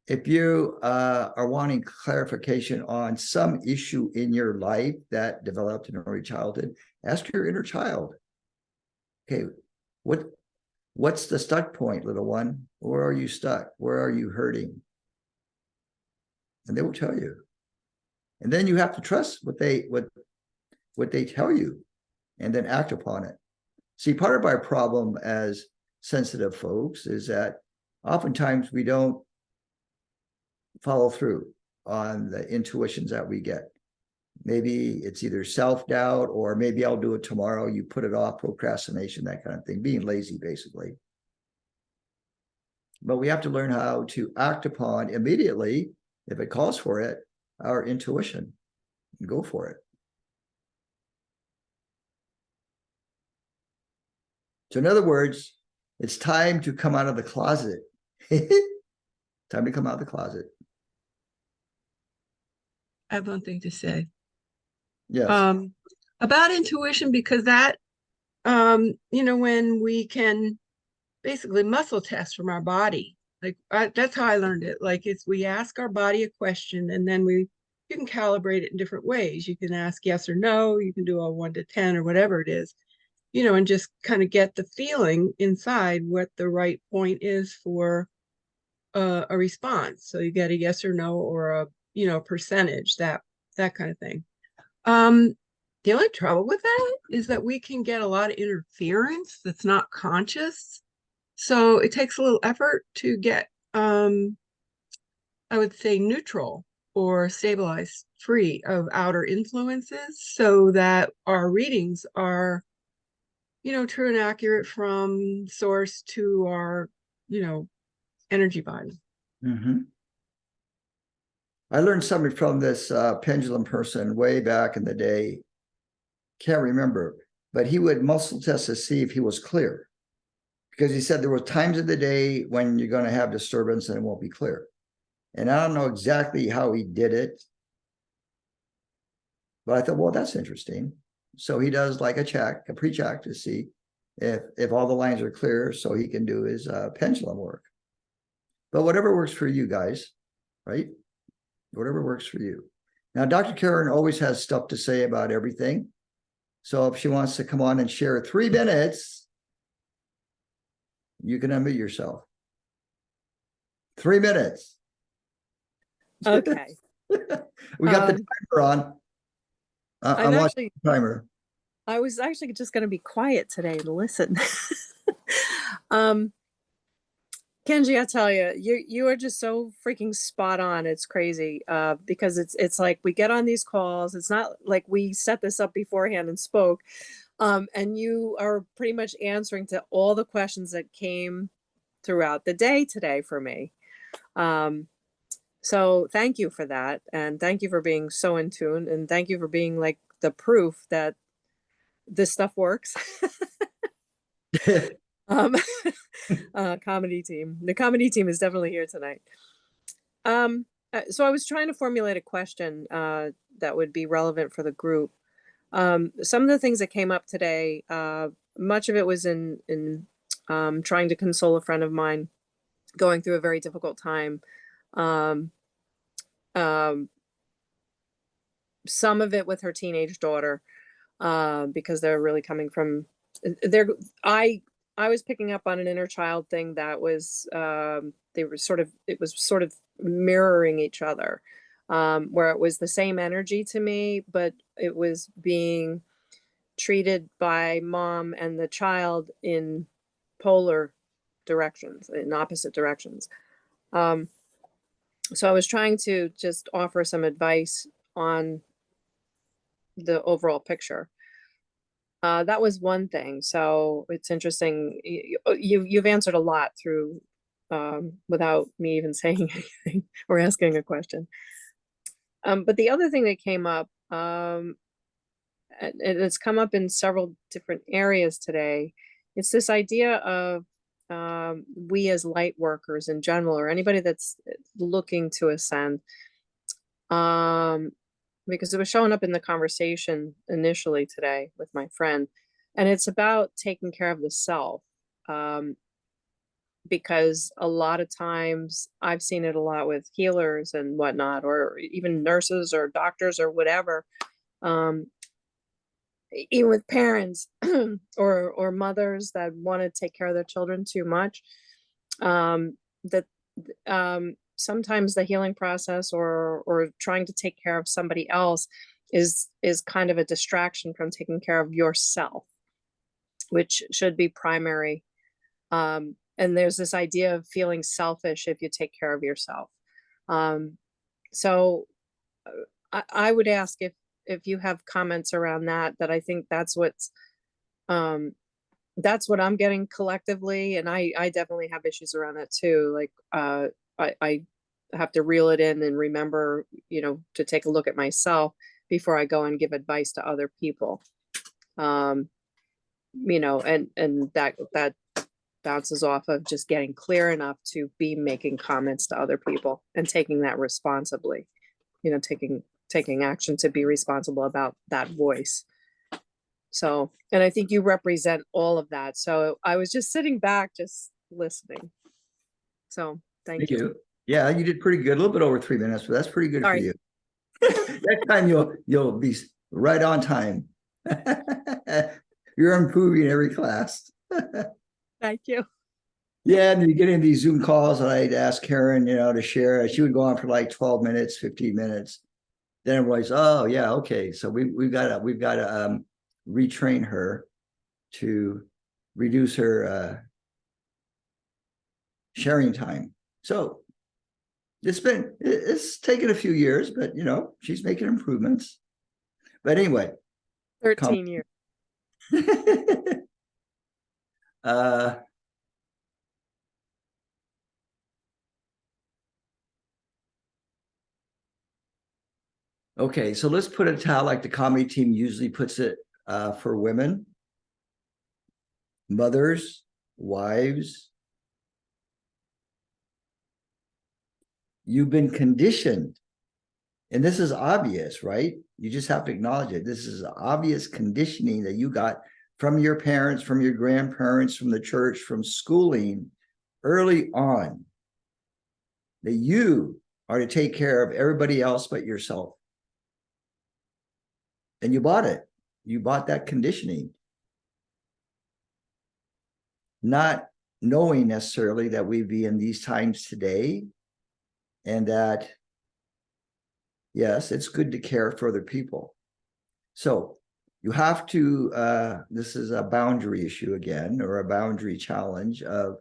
if you are wanting clarification on some issue in your life that developed in early childhood, ask your inner child. Okay, what's the stuck point, little one? Where are you stuck? Where are you hurting? And they will tell you. And then you have to trust what they tell you and then act upon it. See, part of our problem as sensitive folks is that oftentimes we don't follow through on the intuitions that we get. Maybe it's either self-doubt or maybe I'll do it tomorrow. You put it off, procrastination, that kind of thing, being lazy, basically. But we have to learn how to act upon immediately, if it calls for it, our intuition and go for it. So in other words, it's time to come out of the closet. Time to come out of the closet. I have one thing to say. Yes. About intuition, because that, when we can basically muscle test from our body, that's how I learned it. Like we ask our body a question and then you can calibrate it in different ways. You can ask yes or no, you can do a 1 to 10 or whatever it is, and just kind of get the feeling inside what the right point is for a response. So you get a yes or no or a percentage, that kind of thing. The only trouble with that is that we can get a lot of interference that's not conscious. So it takes a little effort to get, I would say, neutral or stabilized, free of outer influences, so that our readings are, true and accurate from source to our, energy body. Mm-hmm. I learned something from this pendulum person way back in the day. Can't remember, but he would muscle test to see if he was clear, because he said there were times of the day when you're going to have disturbance and it won't be clear. And I don't know exactly how he did it, but I thought, well, that's interesting. So he does like a pre-check to see if all the lines are clear so he can do his pendulum work. But whatever works for you guys, right? Whatever works for you. Now, Dr. Karen always has stuff to say about everything. So if she wants to come on and share 3 minutes, you can unmute yourself. 3 minutes. Okay. We got the timer on. I'm watching the timer. I was actually just going to be quiet today to listen. Kenji, I tell you, you are just so freaking spot on. It's crazy because it's like we get on these calls. It's not like we set this up beforehand and spoke. And you are pretty much answering to all the questions that came throughout the day today for me. So thank you for that. And thank you for being so in tune. And thank you for being like the proof that this stuff works. um, comedy team. The comedy team is definitely here tonight. So I was trying to formulate a question that would be relevant for the group. Some of the things that came up today, much of it was in trying to console a friend of mine going through a very difficult time. Some of it with her teenage daughter, because they're really coming from there. I was picking up on an inner child thing that was it was sort of mirroring each other, where it was the same energy to me, but it was being treated by mom and the child in polar directions, in opposite directions. So I was trying to just offer some advice on the overall picture. That was one thing. So it's interesting. You've answered a lot through without me even saying anything or asking a question. But the other thing that came up, and it's come up in several different areas today, it's this idea of we as light workers in general, or anybody that's looking to ascend, because it was showing up in the conversation initially today with my friend, and it's about taking care of the self. Because a lot of times I've seen it a lot with healers and whatnot, or even nurses or doctors or whatever, even with parents or mothers that want to take care of their children too much, that sometimes the healing process or trying to take care of somebody else is kind of a distraction from taking care of yourself, which should be primary. And there's this idea of feeling selfish if you take care of yourself. So I would ask if you have comments around that I think that's what I'm getting collectively. And I definitely have issues around that too. Like, I have to reel it in and remember, to take a look at myself before I go and give advice to other people. And that bounces off of just getting clear enough to be making comments to other people and taking that responsibly, taking action to be responsible about that voice. So, and I think you represent all of that. So I was just sitting back, just listening. So thank you. Yeah, you did pretty good. A little bit over 3 minutes, but that's pretty good Sorry. for you. Next time you'll be right on time. You're improving every class. Thank you. Yeah, and you get into these Zoom calls, and I'd ask Karen, to share. She would go on for like 12 minutes, 15 minutes. Then everybody's, oh yeah, okay. So we've got to retrain her to reduce her sharing time. So it's taken a few years, but she's making improvements. But anyway, 13 years. Okay, so let's put it how like the comedy team usually puts it for women, mothers, wives. You've been conditioned, and this is obvious, right? You just have to acknowledge it. This is obvious conditioning that you got from your parents, from your grandparents, from the church, from schooling early on, that you are to take care of everybody else but yourself. And you bought it. You bought that conditioning. Not knowing necessarily that we'd be in these times today, and that, yes, it's good to care for other people. So you have to, this is a boundary issue again, or a boundary challenge of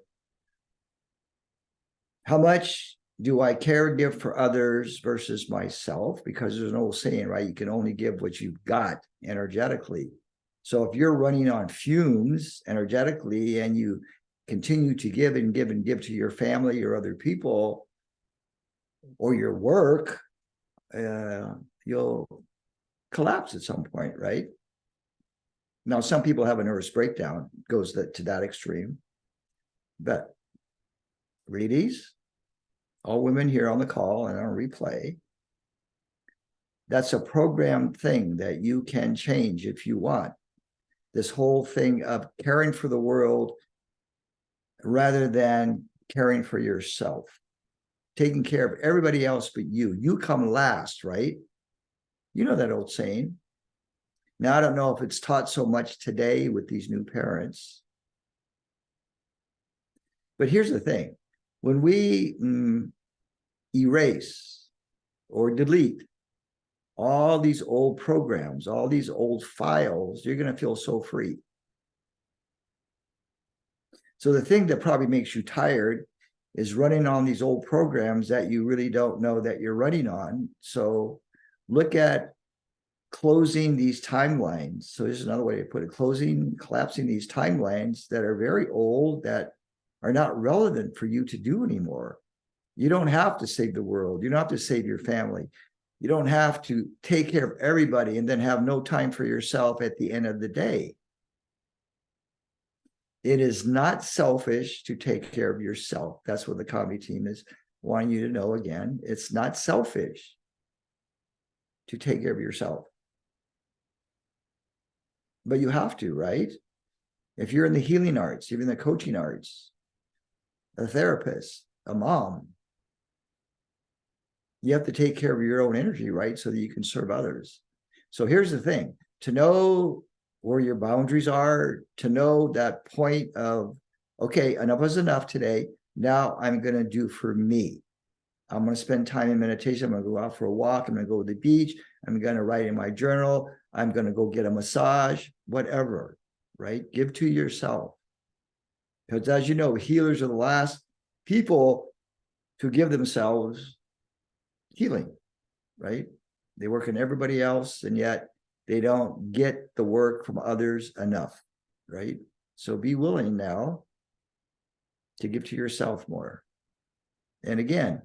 how much do I care and give for others versus myself? Because there's an old saying, right? You can only give what you've got energetically. So if you're running on fumes energetically and you continue to give and give and give to your family or other people or your work, you'll collapse at some point, right? Now, some people have a nervous breakdown, goes to that extreme. But ladies, all women here on the call and on replay, that's a programmed thing that you can change if you want. This whole thing of caring for the world rather than caring for yourself, taking care of everybody else but you. You come last, right? You know that old saying. Now, I don't know if it's taught so much today with these new parents. But here's the thing. When we erase or delete all these old programs, all these old files, you're going to feel so free. So the thing that probably makes you tired is running on these old programs that you really don't know that you're running on. So look at closing these timelines. So this is another way to put it, collapsing these timelines that are very old, that are not relevant for you to do anymore. You don't have to save the world. You don't have to save your family. You don't have to take care of everybody and then have no time for yourself at the end of the day. It is not selfish to take care of yourself. That's what the comedy team is wanting you to know again. It's not selfish to take care of yourself. But you have to, right? If you're in the healing arts, even the coaching arts, a therapist, a mom, you have to take care of your own energy, right? So that you can serve others. So here's the thing, to know where your boundaries are, to know that point of, okay, enough is enough today. Now I'm going to do for me. I'm going to spend time in meditation. I'm going to go out for a walk. I'm going to go to the beach. I'm going to write in my journal. I'm going to go get a massage, whatever, right? Give to yourself. Because as you know, healers are the last people to give themselves healing, right? They work on everybody else, and yet they don't get the work from others enough, right? So be willing now to give to yourself more. And again,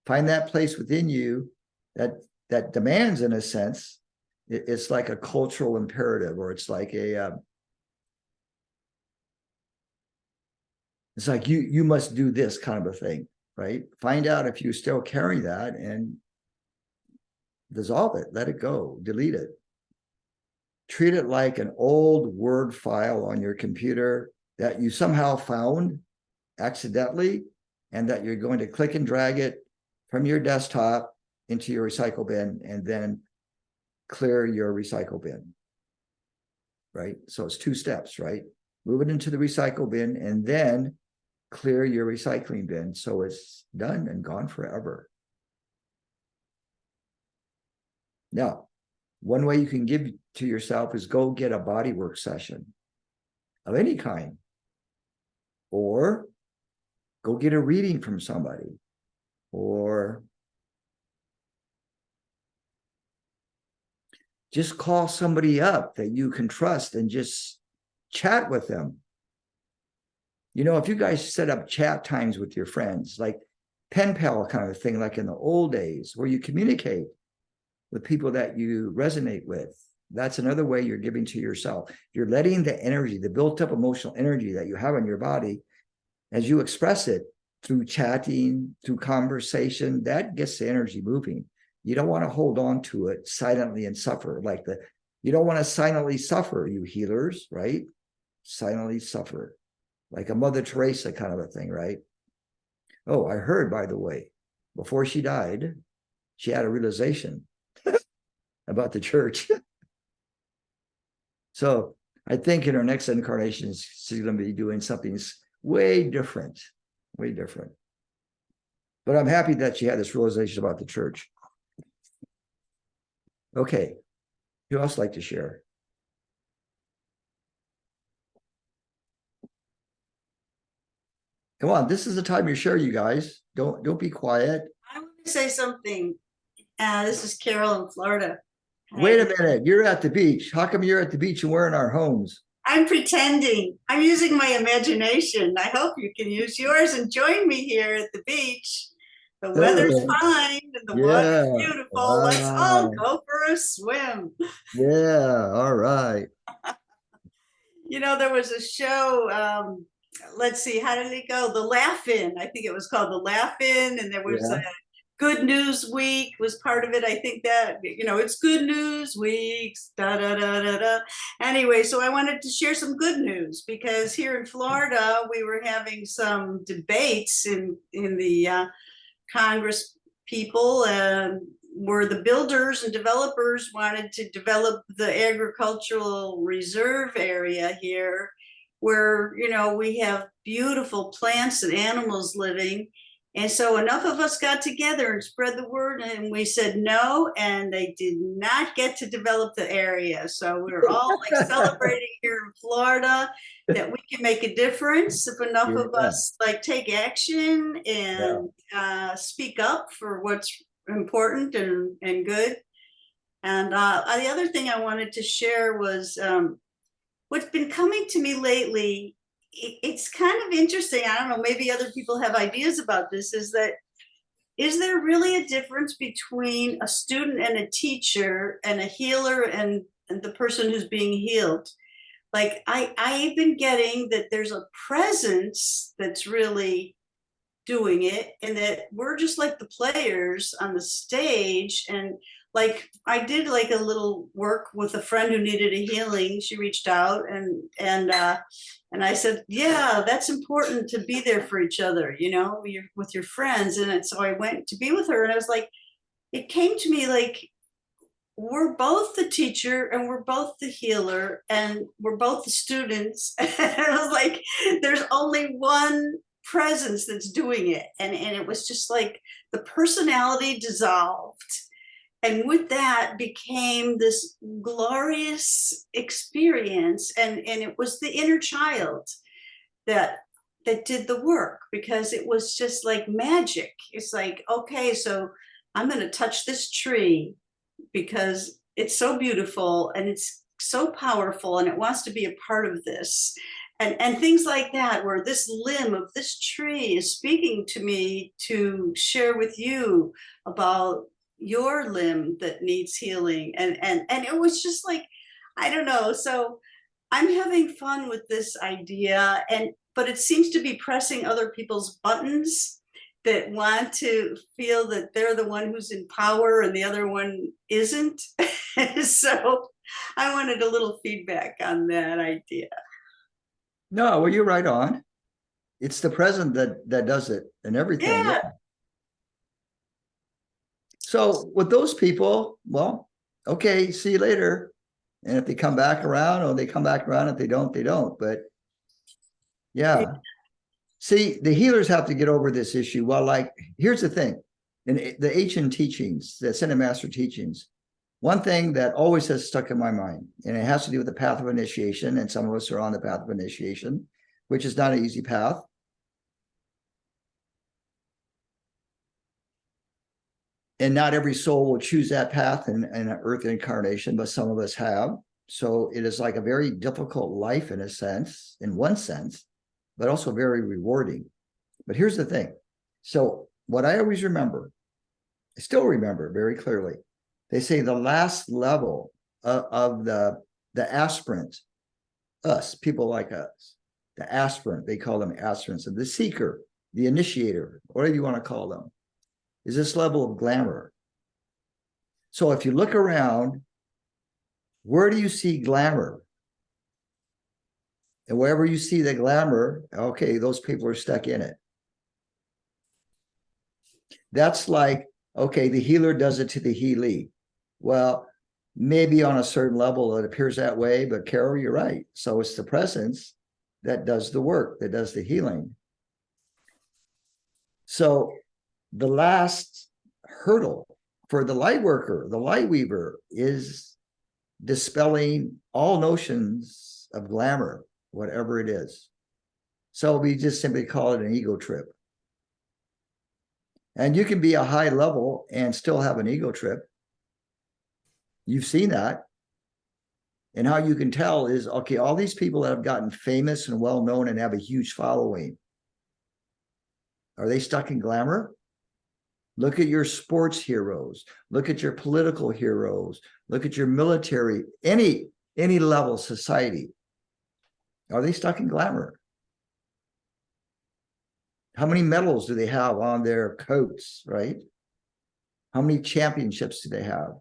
find that place within you that demands, in a sense, it's like a cultural imperative, or it's like it's like you must do this kind of a thing, right? Find out if you still carry that and dissolve it, let it go, delete it. Treat it like an old Word file on your computer that you somehow found accidentally, and that you're going to click and drag it from your desktop into your recycle bin and then clear your recycle bin, right? So it's 2 steps, right? Move it into the recycle bin and then clear your recycling bin. So it's done and gone forever. Now, one way you can give to yourself is go get a bodywork session of any kind, or go get a reading from somebody, or just call somebody up that you can trust and just chat with them. You know, if you guys set up chat times with your friends, like pen pal kind of thing, like in the old days, where you communicate with people that you resonate with, that's another way you're giving to yourself. You're letting the energy, the built up emotional energy that you have in your body, as you express it through chatting, through conversation, that gets the energy moving. You don't want to hold on to it silently and suffer. You don't want to silently suffer, you healers, right? Silently suffer. Like a Mother Teresa kind of a thing, right? Oh, I heard, by the way, before she died, she had a realization about the church. So I think in her next incarnation, she's going to be doing something way different, way different. But I'm happy that she had this realization about the church. Okay, who else like to share? Come on, this is the time you share, you guys. Don't be quiet. I want to say something. This is Carol in Florida. Wait a minute. You're at the beach. How come you're at the beach and we're in our homes? I'm pretending. I'm using my imagination. I hope you can use yours and join me here at the beach. The weather's fine and the water's Yeah. beautiful. Let's all Wow. go for a swim. Yeah. All right. You know, there was a show, let's see, how did it go? The Laugh-In. I think it was called The Laugh-In, and there was Yeah. a Good News Week was part of it. I think that, you know, it's Good News Weeks, da da da da da. Anyway, so I wanted to share some good news because here in Florida, we were having some debates in the Congress people, where the builders and developers wanted to develop the agricultural reserve area here, where, you know, we have beautiful plants and animals living. And so enough of us got together and spread the word, and we said no, and they did not get to develop the area. So we're all like celebrating here in Florida that we can make a difference if enough of Yeah. us like take action and speak up for what's important and good. And the other thing I wanted to share was what's been coming to me lately. It's kind of interesting. I don't know, maybe other people have ideas about this, is there really a difference between a student and a teacher and a healer and the person who's being healed? Like I've been getting that there's a presence that's really doing it, and that we're just like the players on the stage. And like I did like a little work with a friend who needed a healing. She reached out and I said, yeah, that's important to be there for each other, you know, with your friends. And so I went to be with her, and I was like, it came to me like, we're both the teacher and we're both the healer and we're both the students. And I was like, there's only one presence that's doing it. And it was just like the personality dissolved. And with that became this glorious experience. And it was the inner child that did the work, because it was just like magic. It's like, okay, so I'm going to touch this tree because it's so beautiful and it's so powerful and it wants to be a part of this. And things like that, where this limb of this tree is speaking to me to share with you about your limb that needs healing. And it was just like, I don't know. So I'm having fun with this idea, but it seems to be pressing other people's buttons that want to feel that they're the one who's in power and the other one isn't. So I wanted a little feedback on that idea. No, well, you're right on. It's the present that does it and everything. Yeah. So with those people, well, okay, see you later. And if they come back around, or they come back around, if they don't, they don't. But yeah. See, the healers have to get over this issue. Well, like, here's the thing. In the ancient teachings, the Ascended Master teachings, one thing that always has stuck in my mind, and it has to do with the path of initiation, and some of us are on the path of initiation, which is not an easy path. And not every soul will choose that path in an earth incarnation, but some of us have. So it is like a very difficult life in a sense, in one sense, but also very rewarding. But here's the thing. So what I always remember, I still remember very clearly, they say the last level of the aspirant, us, people like us, the aspirant, they call them aspirants, and the seeker, the initiator, whatever you want to call them, is this level of glamour. So if you look around, where do you see glamour? And wherever you see the glamour, okay, those people are stuck in it. That's like, okay, the healer does it to the healee. Well, maybe on a certain level it appears that way, but Carol, you're right. So it's the presence that does the work, that does the healing. So the last hurdle for the light worker, the light weaver, is dispelling all notions of glamour, whatever it is. So we just simply call it an ego trip. And you can be a high level and still have an ego trip. You've seen that. And how you can tell is, okay, all these people that have gotten famous and well-known and have a huge following, are they stuck in glamour? Look at your sports heroes. Look at your political heroes. Look at your military, any level of society. Are they stuck in glamour? How many medals do they have on their coats, right? How many championships do they have?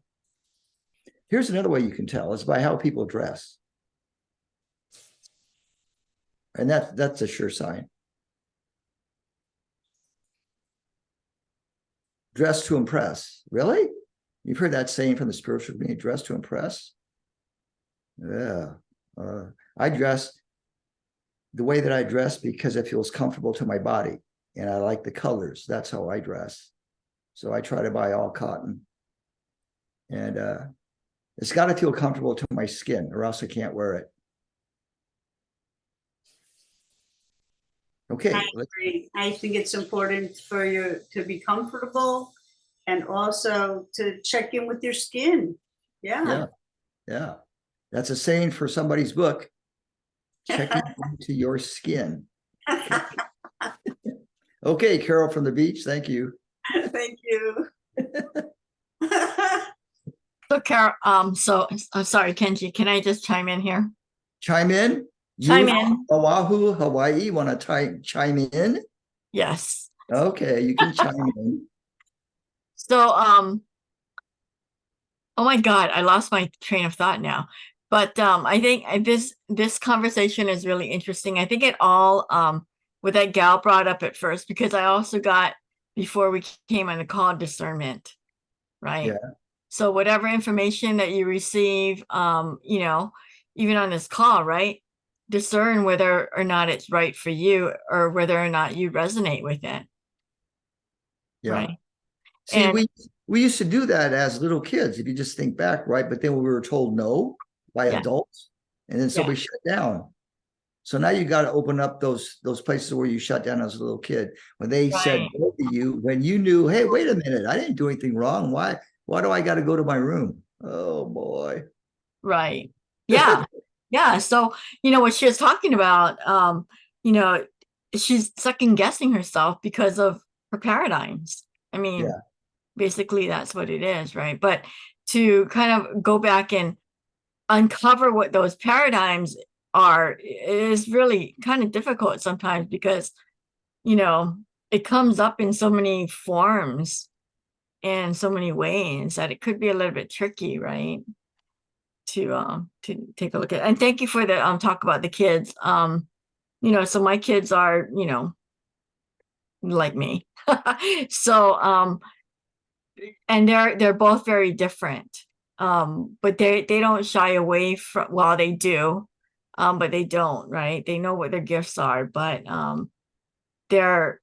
Here's another way you can tell, is by how people dress. And that's a sure sign. Dress to impress. Really? You've heard that saying from the spiritual community, dress to impress? Yeah. I dress the way that I dress because it feels comfortable to my body. And I like the colors. That's how I dress. So I try to buy all cotton. And it's got to feel comfortable to my skin, or else I can't wear it. Okay. I agree. I think it's important for you to be comfortable and also to check in with your skin. Yeah. Yeah. That's a saying for somebody's book. Check into your skin. Okay, Carol from the beach. Thank you. Thank you. So Carol, sorry, Kenji, can I just chime in here? Chime in. Chime in. Oahu, Hawaii, want to chime in? Yes. Okay, you can chime in. So, oh my God, I lost my train of thought now. But I think this conversation is really interesting. I think it all what that gal brought up at first, because I also got, before we came on the call, discernment, right? Yeah. So whatever information that you receive, you know, even on this call, right? Discern whether or not it's right for you, or whether or not you resonate with it. Yeah. Right. See, And- we used to do that as little kids, if you just think back, right? But then we were told no by Yeah. adults, and then so we shut down. So now you got to open up those places where you shut down as a little kid. When they said no to you, when you knew, hey, wait a minute, I didn't do anything wrong. Why do I got to go to my room? Oh boy. Right. Yeah. Yeah. So, you know, what she was talking about, you know, she's second guessing herself because of her paradigms. I mean, basically that's what it is, right? But to kind of go back and uncover what those paradigms are is really kind of difficult sometimes, because, you know, it comes up in so many forms and so many ways that it could be a little bit tricky, right? To take a look at. And thank you for the talk about the kids. You know, so my kids are, you know, like me. So and they're both very different. But they don't shy away from, well, they do, but they don't, right? They know what their gifts are, but they're,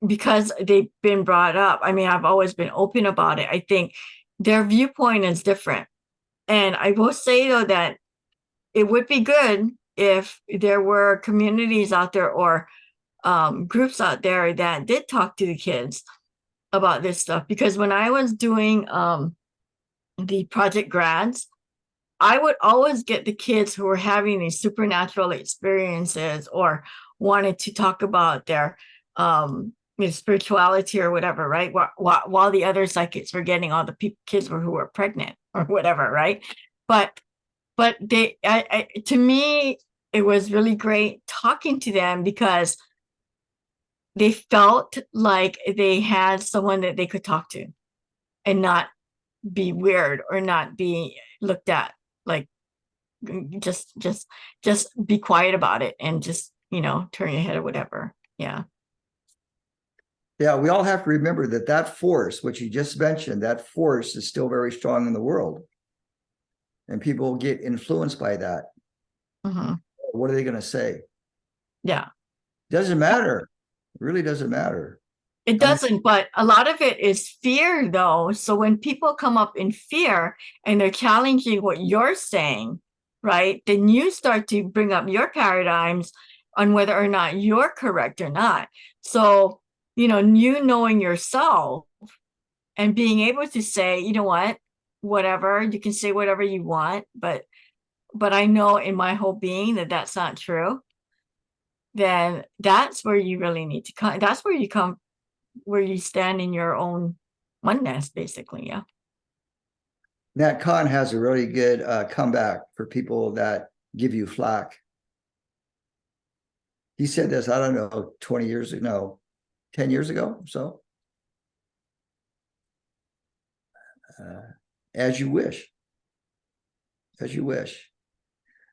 because they've been brought up. I mean, I've always been open about it. I think their viewpoint is different. And I will say, though, that it would be good if there were communities out there, or groups out there that did talk to the kids about this stuff. Because when I was doing the project grads, I would always get the kids who were having these supernatural experiences, or wanted to talk about their spirituality or whatever, right? While the other psychics were getting all the kids who were pregnant or whatever, right? But they, to me, it was really great talking to them, because they felt like they had someone that they could talk to and not be weird, or not be looked at like, just be quiet about it, and just, you know, turn your head or whatever. Yeah. Yeah, we all have to remember that force, which you just mentioned, that force is still very strong in the world. And people get influenced by that. Mm-hmm. What are they going to say? Yeah. Doesn't matter. It really doesn't matter. It doesn't, but a lot of it is fear, though. So when people come up in fear and they're challenging what you're saying, right, then you start to bring up your paradigms on whether or not you're correct or not. So, you know, you knowing yourself and being able to say, you know what, whatever, you can say whatever you want, but I know in my whole being that that's not true. Then that's where you really need to come. That's where you come, where you stand in your own oneness, basically. Yeah. Nat Khan has a really good comeback for people that give you flack. He said this, I don't know, 20 years ago, no, 10 years ago or so. As you wish. As you wish.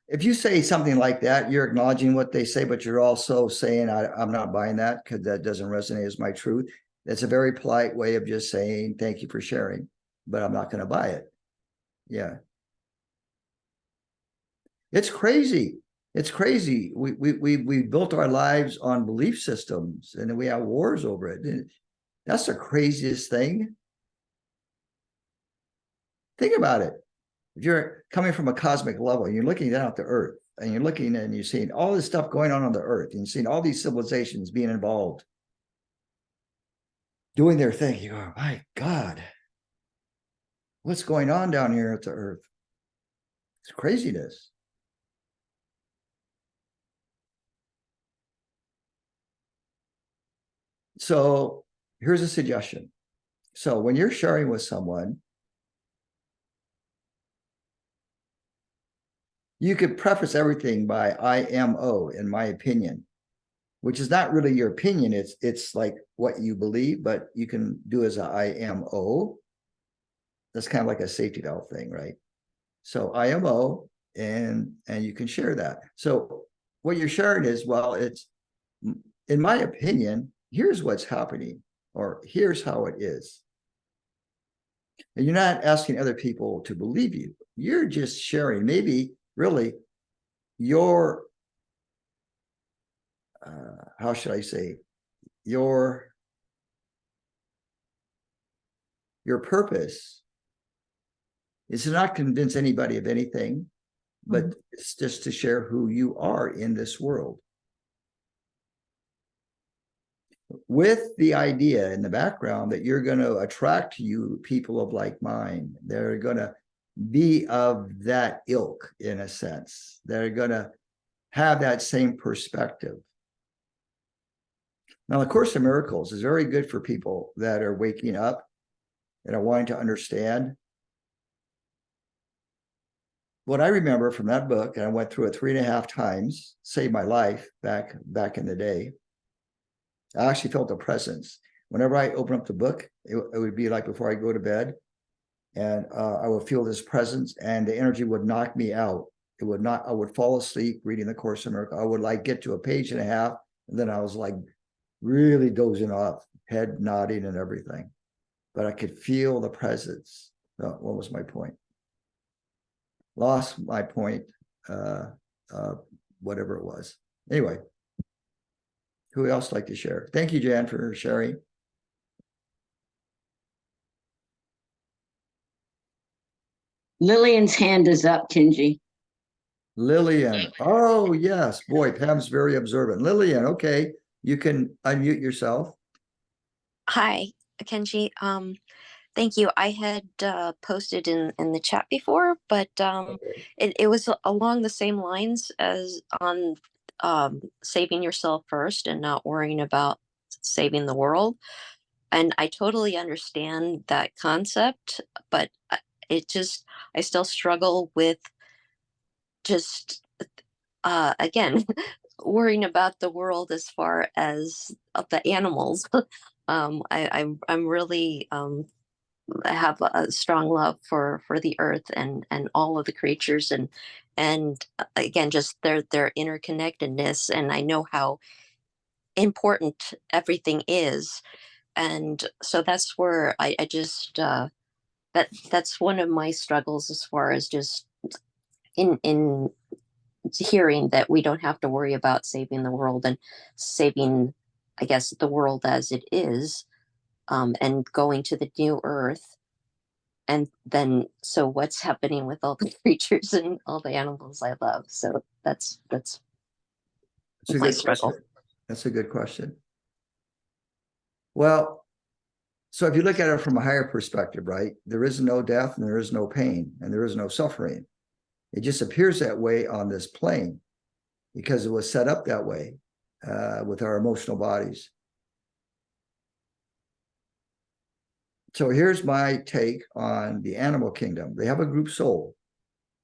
If you say something like that, you're acknowledging what they say, but you're also saying, I'm not buying that because that doesn't resonate as my truth. That's a very polite way of just saying, thank you for sharing, but I'm not going to buy it. Yeah. It's crazy. It's crazy. We built our lives on belief systems and we have wars over it. That's the craziest thing. Think about it. If you're coming from a cosmic level, you're looking down at the earth and you're looking and you're seeing all this stuff going on the earth and you're seeing all these civilizations being involved, doing their thing. You go, my God, what's going on down here at the earth? It's craziness. So here's a suggestion. So when you're sharing with someone, you could preface everything by IMO, in my opinion, which is not really your opinion. It's like what you believe, but you can do as a IMO. That's kind of like a safety valve thing, right? So IMO, and you can share that. So what you're sharing is, well, it's, in my opinion, here's what's happening, or here's how it is. And you're not asking other people to believe you. You're just sharing, maybe really your, how should I say, your purpose is to not convince anybody of anything, but it's just to share who you are in this world. With the idea in the background that you're going to attract to you people of like mind. They're going to be of that ilk, in a sense. They're going to have that same perspective. Now, the Course in Miracles is very good for people that are waking up and are wanting to understand. What I remember from that book, and I went through it 3.5 times, saved my life back in the day. I actually felt a presence. Whenever I open up the book, it would be like before I go to bed, and I would feel this presence, and the energy would knock me out. It would not. I would fall asleep reading the Course in Miracles. I would like get to a page and a half, and then I was like really dozing off, head nodding and everything. But I could feel the presence. What was my point? Lost my point. Whatever it was. Anyway. Who else like to share? Thank you, Jan, for sharing. Lillian's hand is up, Kenji. Lillian. Oh, yes. Boy, Pam's very observant. Lillian, okay. You can unmute yourself. Hi, Kenji. Thank you. I had posted in the chat before, but it was along the same lines as on saving yourself first and not worrying about saving the world. And I totally understand that concept, but I still struggle with just, again, worrying about the world as far as the animals. I'm really, I have a strong love for the earth and all of the creatures, and again, just their interconnectedness, and I know how important everything is, and so that's where I just that's one of my struggles as far as just in hearing that we don't have to worry about saving the world and saving, I guess, the world as it is, and going to the new earth. And then, so what's happening with all the creatures and all the animals I love? So that's a my good struggle. question. That's a good question. Well, So if you look at it from a higher perspective, right, there is no death and there is no pain and there is no suffering. It just appears that way on this plane because it was set up that way with our emotional bodies. So here's my take on the animal kingdom. They have a group soul.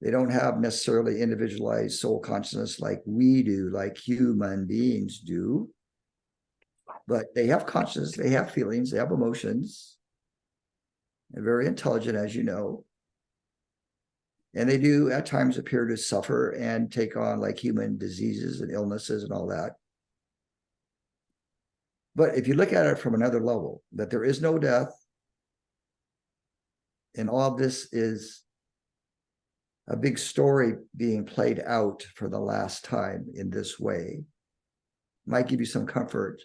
They don't have necessarily individualized soul consciousness like we do, like human beings do. But they have consciousness, they have feelings, they have emotions. They're very intelligent, as you know. And they do at times appear to suffer and take on like human diseases and illnesses and all that. But if you look at it from another level, that there is no death, and all of this is a big story being played out for the last time in this way, might give you some comfort.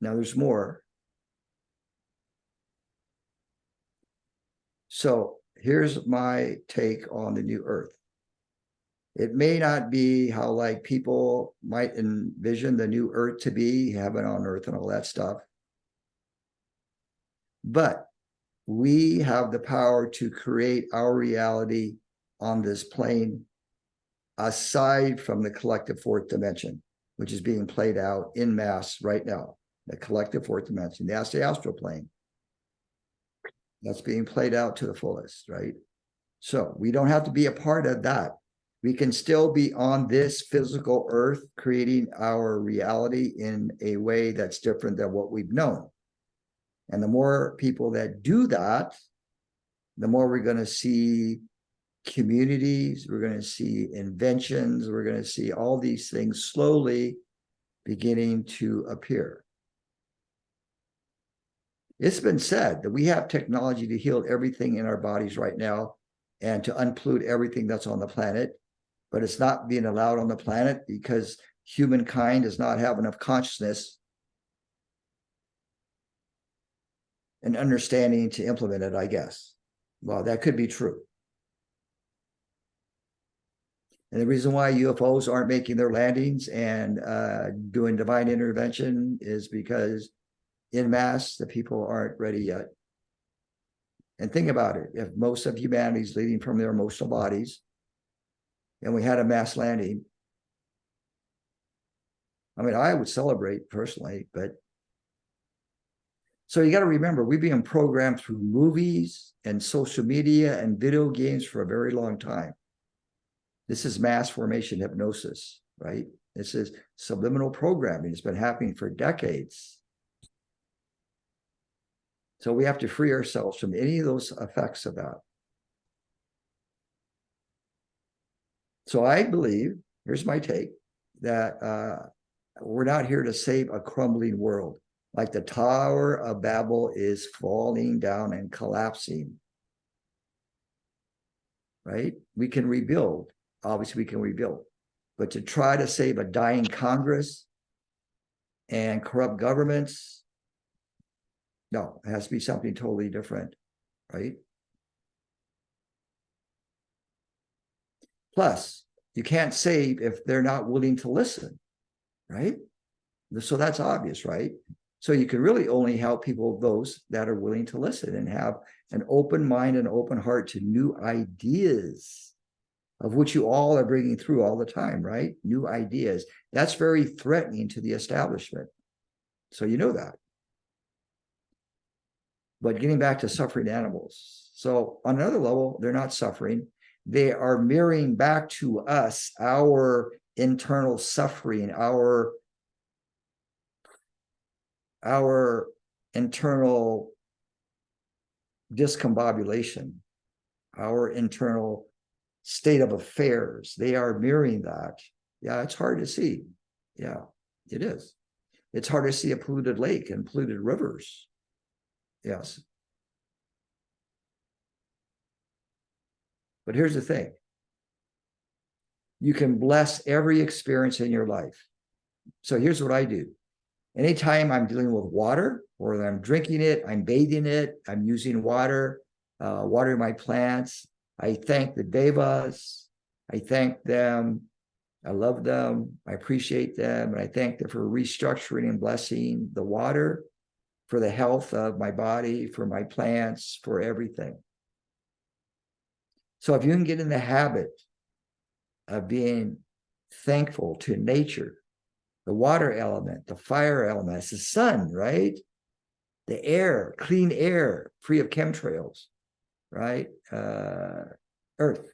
Now there's more. So here's my take on the new earth. It may not be how like people might envision the new earth to be, heaven on earth and all that stuff. But we have the power to create our reality on this plane aside from the collective fourth dimension, which is being played out in mass right now. The collective fourth dimension, that's the astral plane. That's being played out to the fullest, right? So we don't have to be a part of that. We can still be on this physical earth, creating our reality in a way that's different than what we've known. And the more people that do that, the more we're going to see communities, we're going to see inventions, we're going to see all these things slowly beginning to appear. It's been said that we have technology to heal everything in our bodies right now and to unpollute everything that's on the planet, but it's not being allowed on the planet because humankind does not have enough consciousness and understanding to implement it, I guess. Well, that could be true. And the reason why UFOs aren't making their landings and doing divine intervention is because in mass, the people aren't ready yet. And think about it. If most of humanity is leading from their emotional bodies and we had a mass landing, I mean, I would celebrate personally, but so you got to remember, we've been programmed through movies and social media and video games for a very long time. This is mass formation hypnosis, right? This is subliminal programming. It's been happening for decades. So we have to free ourselves from any of those effects of that. So I believe, here's my take, that we're not here to save a crumbling world. Like the Tower of Babel is falling down and collapsing, right? We can rebuild. Obviously, we can rebuild. But to try to save a dying Congress and corrupt governments, no, it has to be something totally different, right? Plus, you can't save if they're not willing to listen, right? So that's obvious, right? So you can really only help people, those that are willing to listen and have an open mind and open heart to new ideas, of which you all are bringing through all the time, right? New ideas. That's very threatening to the establishment. So you know that. But getting back to suffering animals. So on another level, they're not suffering. They are mirroring back to us our internal suffering, our internal discombobulation, our internal state of affairs. They are mirroring that. Yeah, it's hard to see. Yeah, it is. It's hard to see a polluted lake and polluted rivers. Yes. But here's the thing. You can bless every experience in your life. So here's what I do. Anytime I'm dealing with water, or I'm drinking it, I'm bathing it, I'm using water, watering my plants, I thank the devas. I thank them I love them. I appreciate them. And I thank them for restructuring and blessing the water, for the health of my body, for my plants, for everything. So if you can get in the habit of being thankful to nature, the water element, the fire element, it's the sun, right? The air, clean air, free of chemtrails, right? Earth,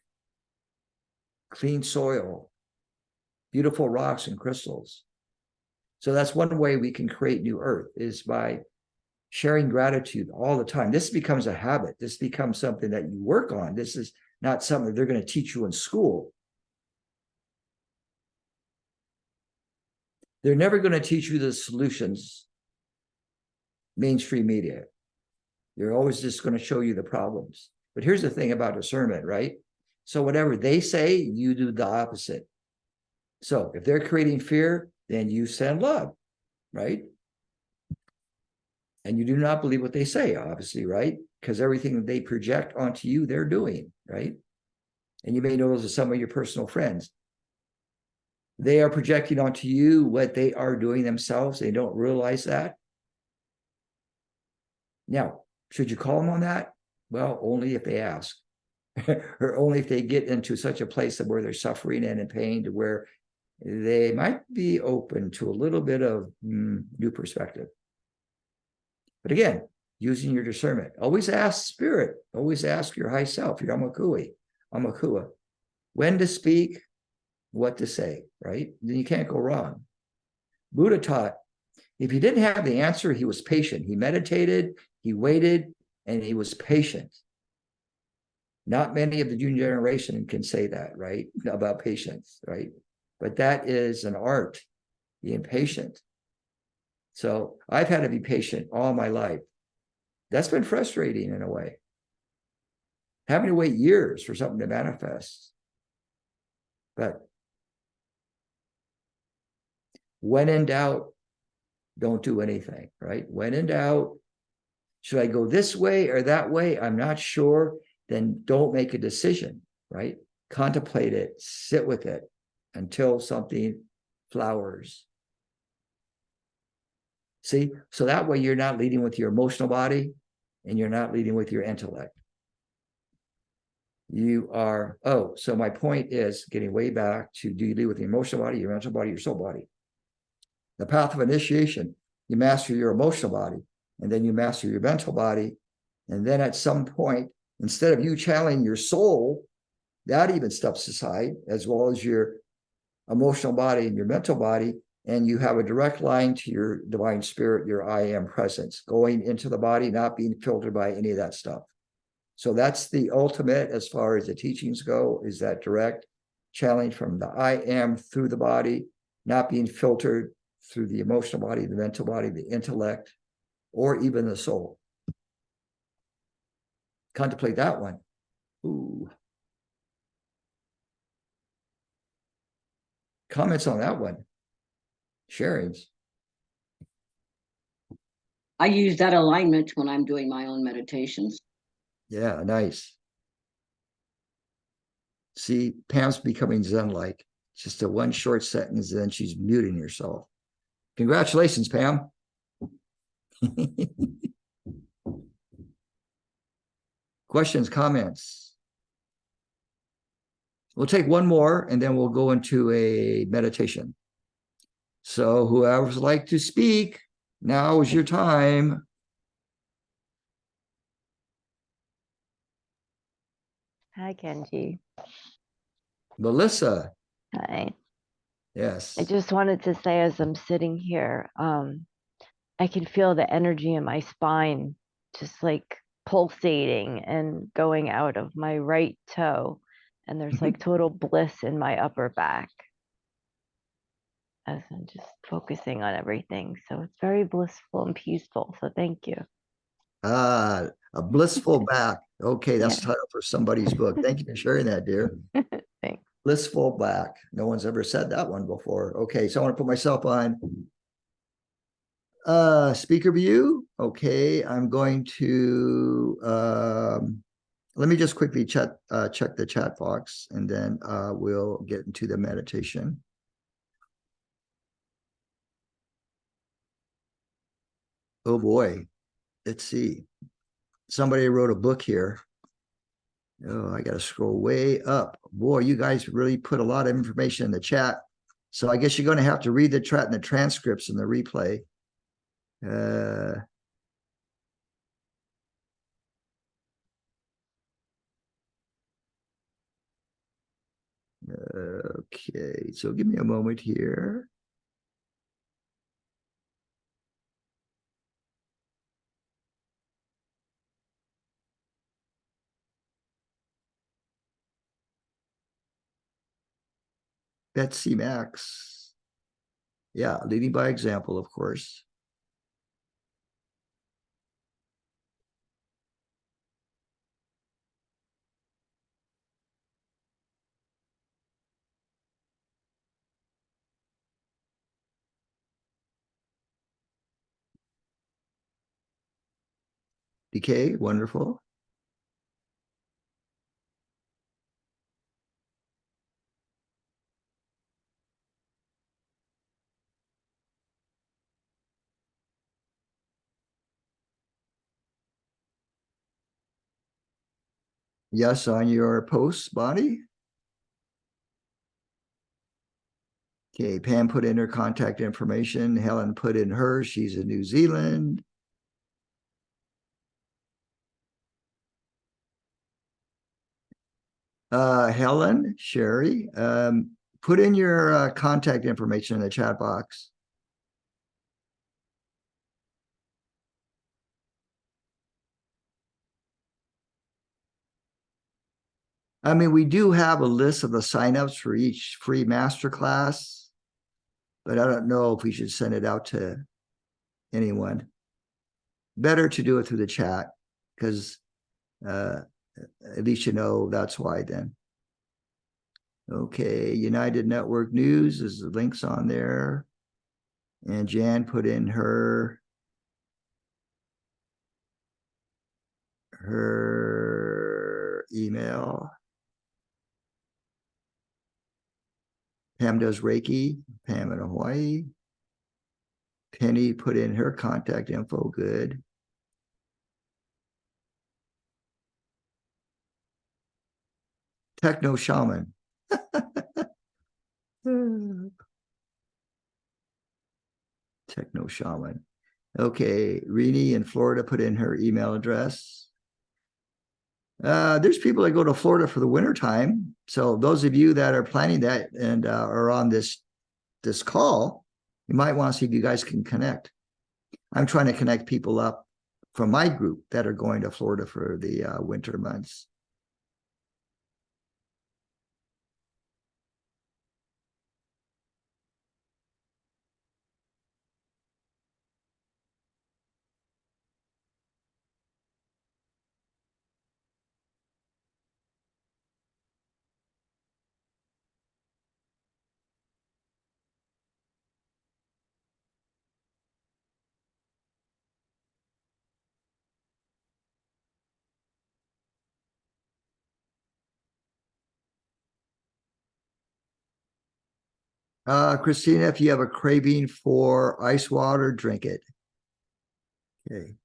clean soil, beautiful rocks and crystals. So that's one way we can create new earth, is by sharing gratitude all the time. This becomes a habit. This becomes something that you work on. This is not something that they're going to teach you in school. They're never going to teach you the solutions, mainstream media. They're always just going to show you the problems. But here's the thing about discernment, right? So whatever they say, you do the opposite. So if they're creating fear, then you send love, right? And you do not believe what they say, obviously, right? Because everything that they project onto you, they're doing, right? And you may know those are some of your personal friends. They are projecting onto you what they are doing themselves. They don't realize that. Now, should you call them on that? Well, only if they ask, or only if they get into such a place of where they're suffering and in pain, to where they might be open to a little bit of new perspective. But again, using your discernment, always ask spirit, always ask your high self, your Amakua, when to speak, what to say, right? Then you can't go wrong. Buddha taught, if he didn't have the answer, he was patient. He meditated, he waited, and he was patient. Not many of the junior generation can say that, right? About patience, right? But that is an art, being patient. So I've had to be patient all my life. That's been frustrating in a way. Having to wait years for something to manifest. But when in doubt, don't do anything, right? When in doubt, should I go this way or that way? I'm not sure. Then don't make a decision, right? Contemplate it, sit with it until something flowers. See, so that way you're not leading with your emotional body and you're not leading with your intellect. You are, so my point is getting way back to, do you lead with the emotional body, your mental body, your soul body? The path of initiation, you master your emotional body, and then you master your mental body. And then at some point, instead of you channeling your soul, that even steps aside, as well as your emotional body and your mental body, and you have a direct line to your divine spirit, your I am presence, going into the body, not being filtered by any of that stuff. So that's the ultimate, as far as the teachings go, is that direct challenge from the I am through the body, not being filtered through the emotional body, the mental body, the intellect, or even the soul. Contemplate that one. Ooh. Comments on that one? Sharings? I use that alignment when I'm doing my own meditations. Yeah, nice. See, Pam's becoming Zen-like. Just a one short sentence, then she's muting herself. Congratulations, Pam. Questions, comments? We'll take one more and then we'll go into a meditation. So whoever's like to speak, now is your time. Hi, Kenji. Melissa. Hi. Yes. I just wanted to say, as I'm sitting here, I can feel the energy in my spine just like pulsating and going out of my right toe. And there's like total bliss in my upper back as I'm just focusing on everything. So it's very blissful and peaceful. So thank you. A blissful back. Okay, that's Yeah. the title for somebody's book. Thank you for sharing that, dear. Thanks. Blissful back. No one's ever said that one before. Okay, so I want to put myself on speaker view. Okay, I'm going to let me just quickly check the chat box, and then we'll get into the meditation. Oh boy, let's see. Somebody wrote a book here. Oh, I got to scroll way up. Boy, you guys really put a lot of information in the chat. So I guess you're going to have to read the chat and the transcripts and the replay. Okay, so give me a moment here. Betsy Max. Yeah, leading by example, of course. DK, wonderful. Yes, on your posts, Bonnie. Okay, Pam put in her contact information. Helen put in hers. She's in New Zealand. Helen, Sherry, put in your contact information in the chat box. I mean, we do have a list of the signups for each free masterclass, but I don't know if we should send it out to anyone. Better to do it through the chat, because at least you know that's why then. Okay, United Network News is the links on there. And Jan put in her email. Pam does Reiki, Pam in Hawaii. Penny put in her contact info, good. Techno Shaman. Techno Shaman. Okay, Rini in Florida put in her email address. There's people that go to Florida for the winter time. So those of you that are planning that and are on this call, you might want to see if you guys can connect. I'm trying to connect people up from my group that are going to Florida for the winter months. Christina, if you have a craving for ice water, drink it. Okay.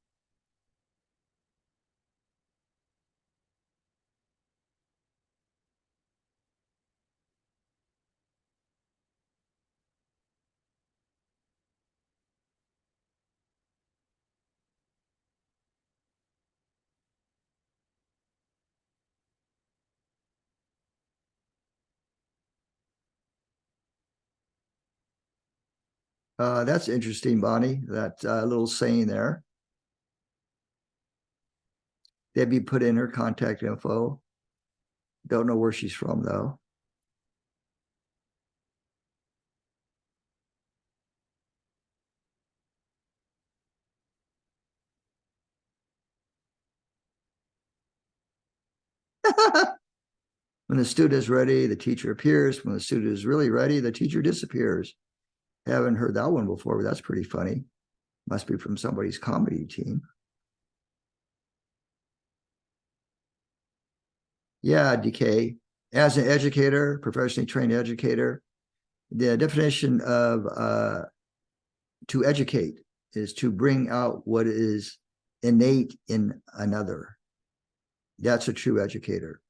That's interesting, Bonnie, that little saying there. Debbie put in her contact info. Don't know where she's from, though. When the student is ready, the teacher appears. When the student is really ready, the teacher disappears. Haven't heard that one before, but that's pretty funny. Must be from somebody's comedy team. Yeah, decay. As an educator, professionally trained educator, the definition of to educate is to bring out what is innate in another. That's a true educator.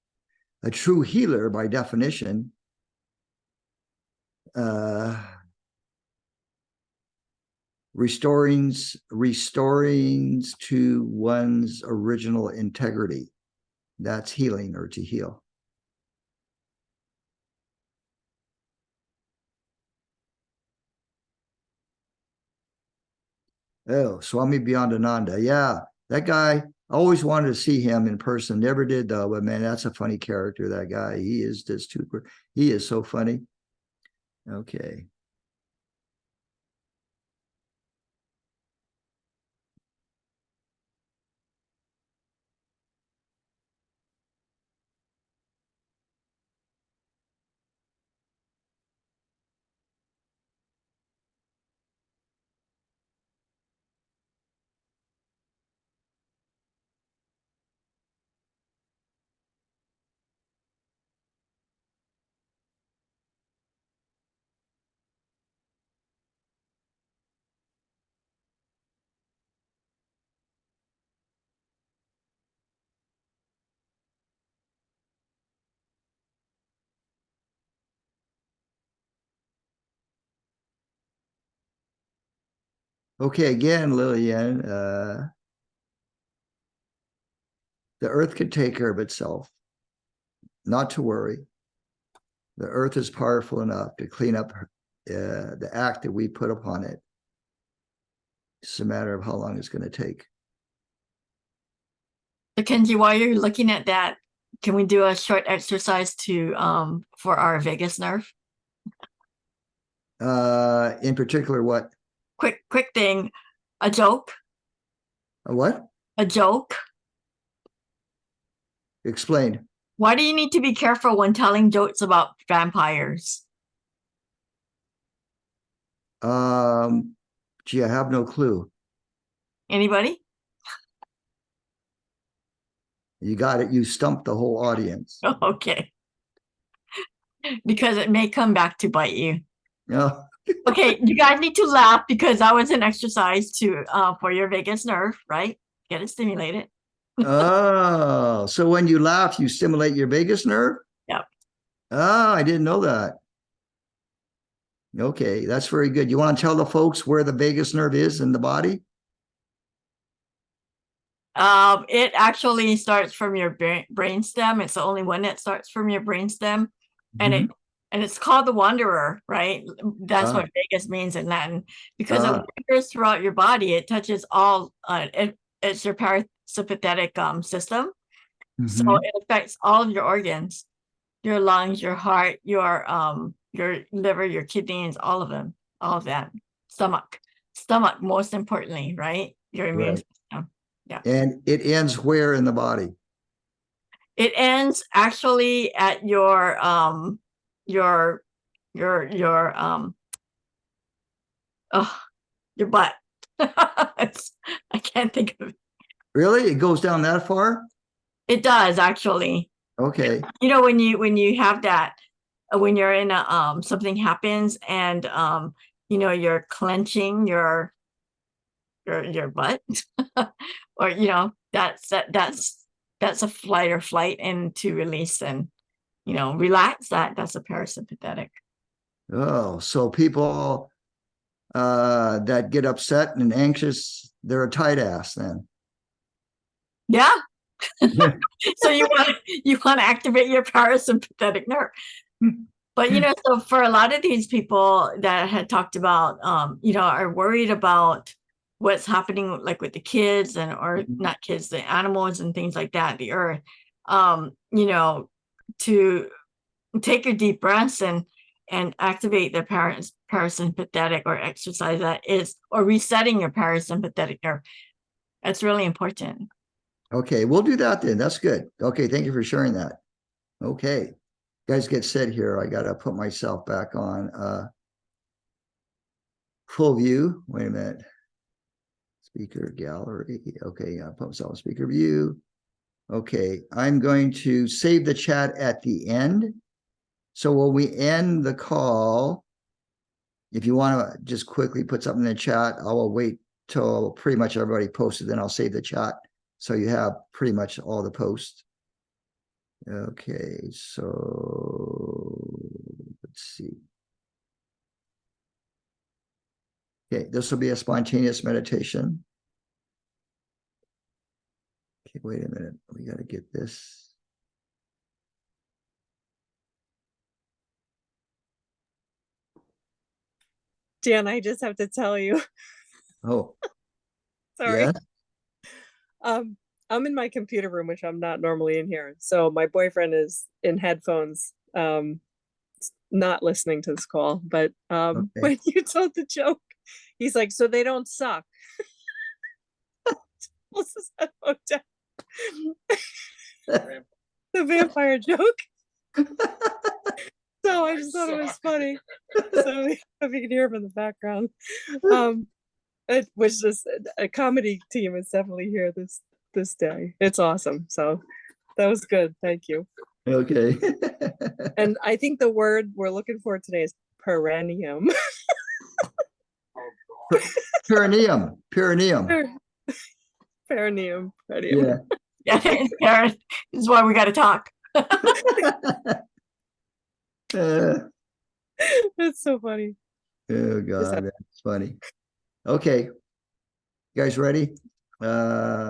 A true healer, by definition, restorings to one's original integrity. That's healing, or to heal. Oh, Swami Beyond Ananda. Yeah, that guy, I always wanted to see him in person. Never did though, but man, that's a funny character, that guy. He is just too, he is so funny. Okay. Okay, again, Lillian, the earth can take care of itself. Not to worry. The earth is powerful enough to clean up the act that we put upon it. It's a matter of how long it's going to take. So Kenji, while you're looking at that, can we do a short exercise to for our vagus nerve? In particular, what? Quick thing, a joke. A what? A joke. Explain. Why do you need to be careful when telling jokes about vampires? Gee, I have no clue. Anybody? You got it. You stumped the whole audience. Okay. Because it may come back to bite you. No. Okay, you guys need to laugh because that was an exercise to for your vagus nerve, right? Get it stimulated. Oh, so when you laugh, you stimulate your vagus nerve? Yep. Oh, I didn't know that. Okay, that's very good. You want to tell the folks where the vagus nerve is in the body? It actually starts from your brain stem. It's the only one that starts from your brain stem, and it's called the wanderer, right? That's what vagus means in Latin, because it wanders throughout your body. It touches all. It's your parasympathetic system, so it affects all of your organs, your lungs, your heart, your liver, your kidneys, all of them, all of that. Stomach, most importantly, right? Your immune system. Yeah. And it ends where in the body? It ends actually at your butt. I can't think of it. Really? It goes down that far? It does actually. Okay. You know, when you have that, when you're in a something happens and you know, you're clenching your butt, or you know, that's a flight or flight, and to release and, you know, relax, that's a parasympathetic. Oh, so people that get upset and anxious, they're a tight ass then. Yeah. So you want to activate your parasympathetic nerve. But you know, so for a lot of these people that had talked about you know, are worried about what's happening, like with the kids and or not kids, the animals and things like that, the earth, you know, to take your deep breaths and activate the parasympathetic, or exercise that is, or resetting your parasympathetic nerve. That's really important. Okay, we'll do that then. That's good. Okay, thank you for sharing that. Okay, guys, get set here. I got to put myself back on full view. Wait a minute. Speaker gallery. Okay, I put myself on speaker view. Okay, I'm going to save the chat at the end. So when we end the call, if you want to just quickly put something in the chat, I will wait till pretty much everybody posted, then I'll save the chat. So you have pretty much all the posts. Okay, so let's see. Okay, this will be a spontaneous meditation. Okay, wait a minute. We got to get this. Dan, I just have to tell you, Oh, sorry. yeah. I'm in my computer room, which I'm not normally in here. So my boyfriend is in headphones, not listening to this call. But Okay. when you told the joke, he's like, so they don't suck. Pulls his headphone down. The vampire joke. So I just thought it was funny. So if you can hear him in the background. It was just a comedy team is definitely here this day. It's awesome. So that was good. Thank you. Okay. And I think the word we're looking for today is perennium. Perineum. Perineum. Perineum. Yeah. Yeah, Karen, this is why we got to talk. It's so funny. Oh God, that's funny. Okay, you guys ready?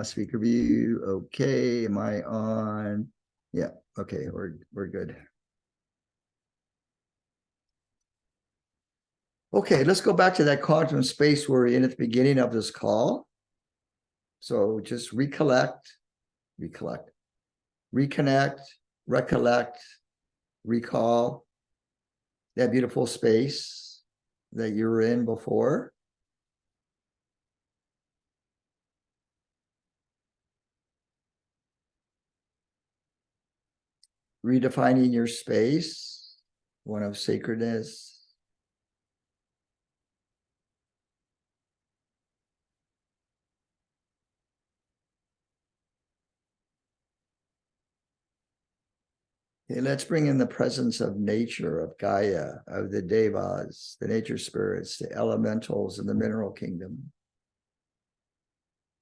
Speaker view. Okay, am I on? Yeah. Okay, we're good. Okay, let's go back to that quantum space we were in at the beginning of this call. So just recollect, reconnect, recollect, recall that beautiful space that you were in before. Redefining your space, one of sacredness. Okay, let's bring in the presence of nature, of Gaia, of the devas, the nature spirits, the elementals in the mineral kingdom.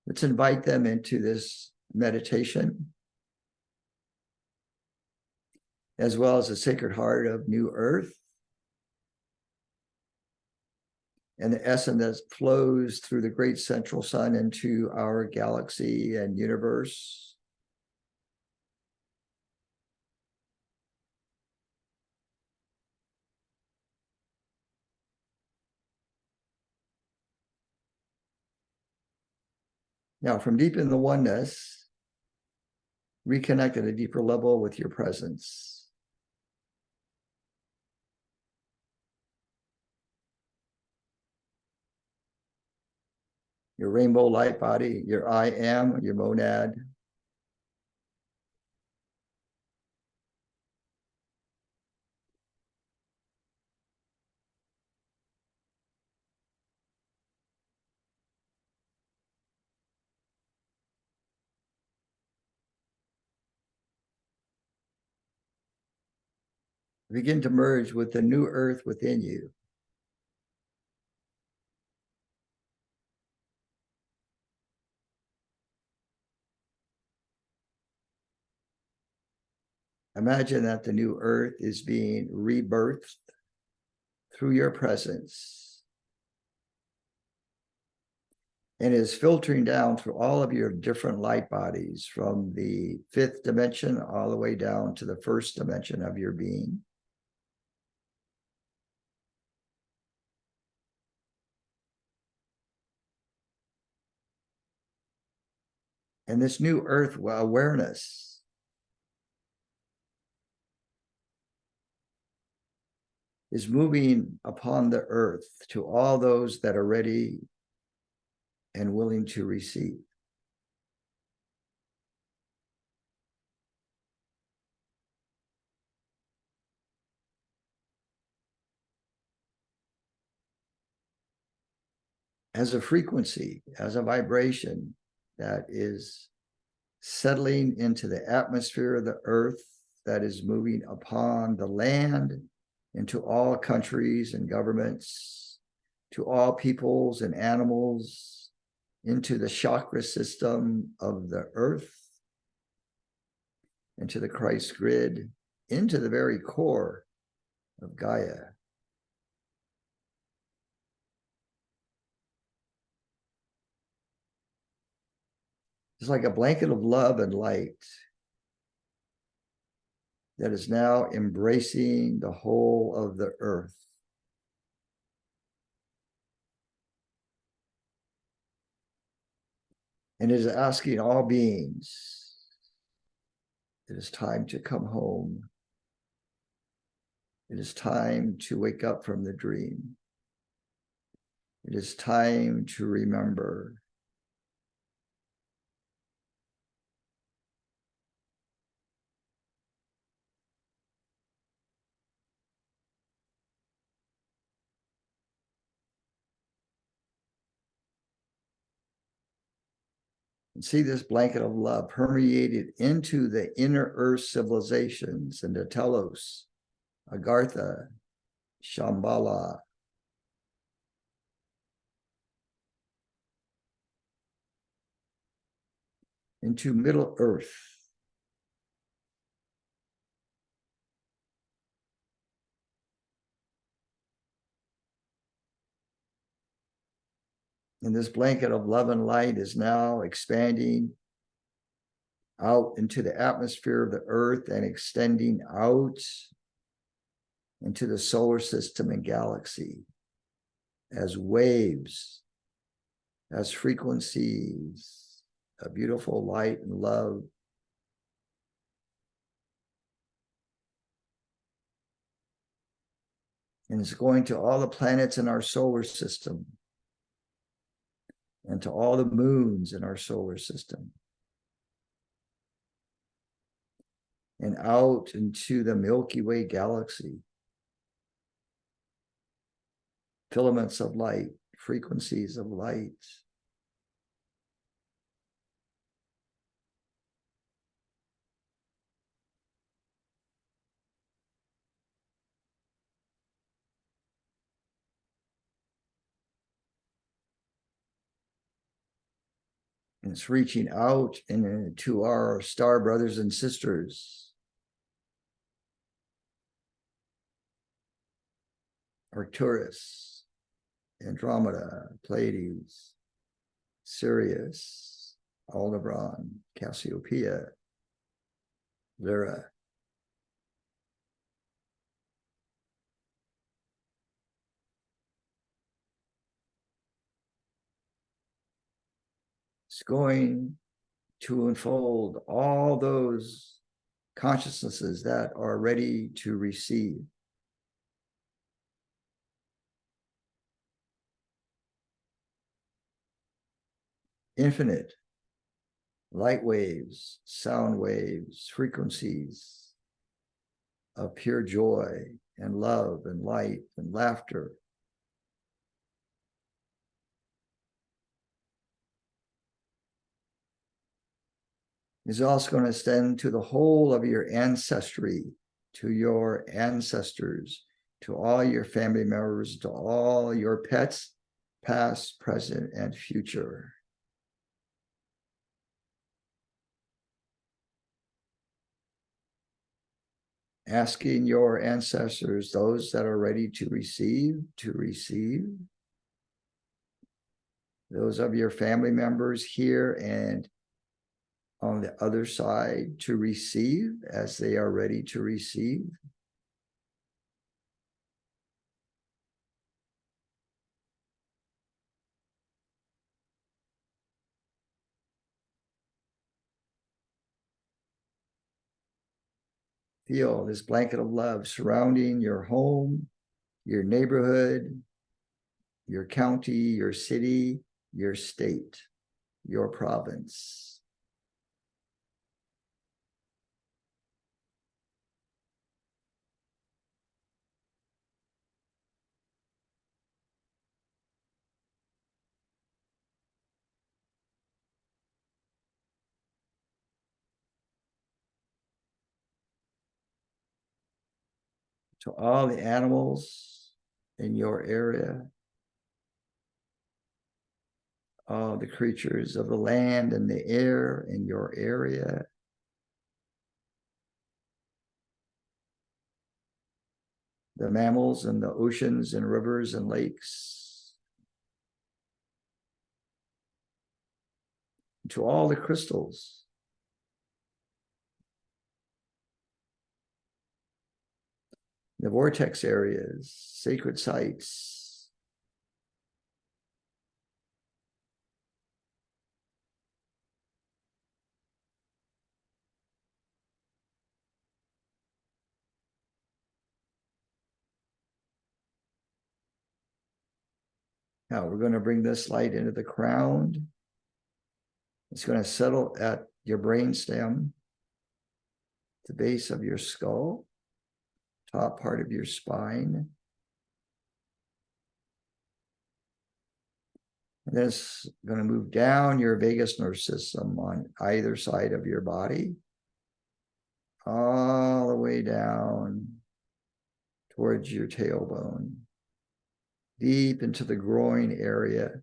Let's invite them into this meditation, as well as the sacred heart of New Earth, and the essence that flows through the great central sun into our galaxy and universe. Now, from deep in the oneness, reconnect at a deeper level with your presence. Your rainbow light body, your I am, your monad. Begin to merge with the new earth within you. Imagine that the new earth is being rebirthed through your presence and is filtering down through all of your different light bodies, from the fifth dimension all the way down to the first dimension of your being. And this new earth awareness is moving upon the earth to all those that are ready and willing to receive. As a frequency, as a vibration that is settling into the atmosphere of the earth that is moving upon the land, into all countries and governments, to all peoples and animals, into the chakra system of the earth, into the Christ grid, into the very core of Gaia. It's like a blanket of love and light that is now embracing the whole of the earth. And is asking all beings, it is time to come home. It is time to wake up from the dream. It is time to remember. And see this blanket of love permeated into the inner earth civilizations and the Telos, Agartha, Shambhala, into Middle Earth. And this blanket of love and light is now expanding out into the atmosphere of the earth and extending out into the solar system and galaxy as waves, as frequencies of beautiful light and love. And it's going to all the planets in our solar system and to all the moons in our solar system. And out into the Milky Way galaxy. Filaments of light, frequencies of light. And it's reaching out into our star brothers and sisters. Arcturus, Andromeda, Pleiades, Sirius, Aldebaran, Cassiopeia, Lyra. It's going to unfold all those consciousnesses that are ready to receive. Infinite light waves, sound waves, frequencies of pure joy and love and light and laughter. Is also going to extend to the whole of your ancestry, to your ancestors, to all your family members, to all your pets, past, present, and future. Asking your ancestors, those that are ready to receive, to receive. Those of your family members here and on the other side to receive as they are ready to receive. Feel this blanket of love surrounding your home, your neighborhood, your county, your city, your state, your province. to all the animals in your area, all the creatures of the land and the air in your area, the mammals and the oceans and rivers and lakes, to all the crystals, the vortex areas, sacred sites, now we're going to bring this light into the crown. It's going to settle at your brain stem, the base of your skull, top part of your spine. And then it's going to move down your vagus nerve system on either side of your body, all the way down towards your tailbone, deep into the groin area.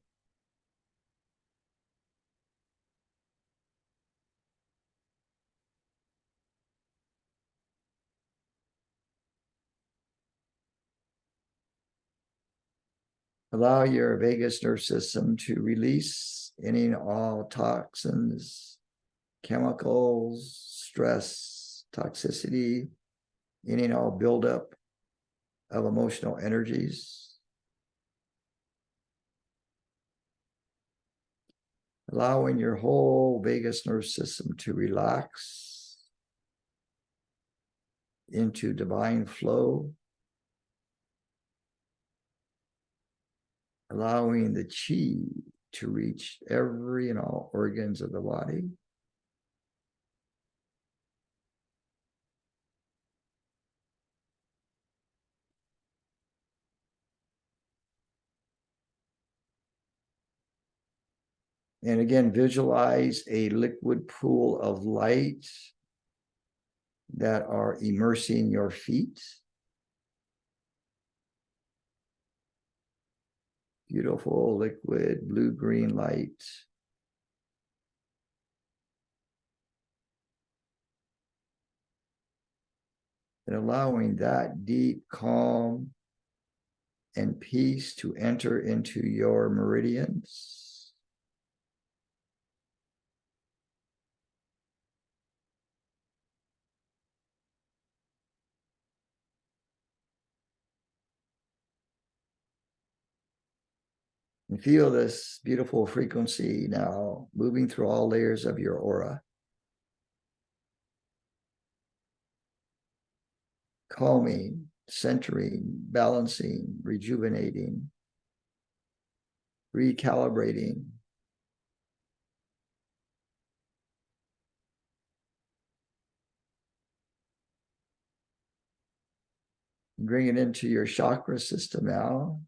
Allow your vagus nerve system to release any and all toxins, chemicals, stress, toxicity, any and all buildup of emotional energies. Allowing your whole vagus nerve system to relax into divine flow. Allowing the chi to reach every and all organs of the body. And again, visualize a liquid pool of light that are immersing your feet. Beautiful liquid blue-green light. And allowing that deep calm and peace to enter into your meridians. And feel this beautiful frequency now moving through all layers of your aura. Calming, centering, balancing, rejuvenating, recalibrating. Bring it into your chakra system now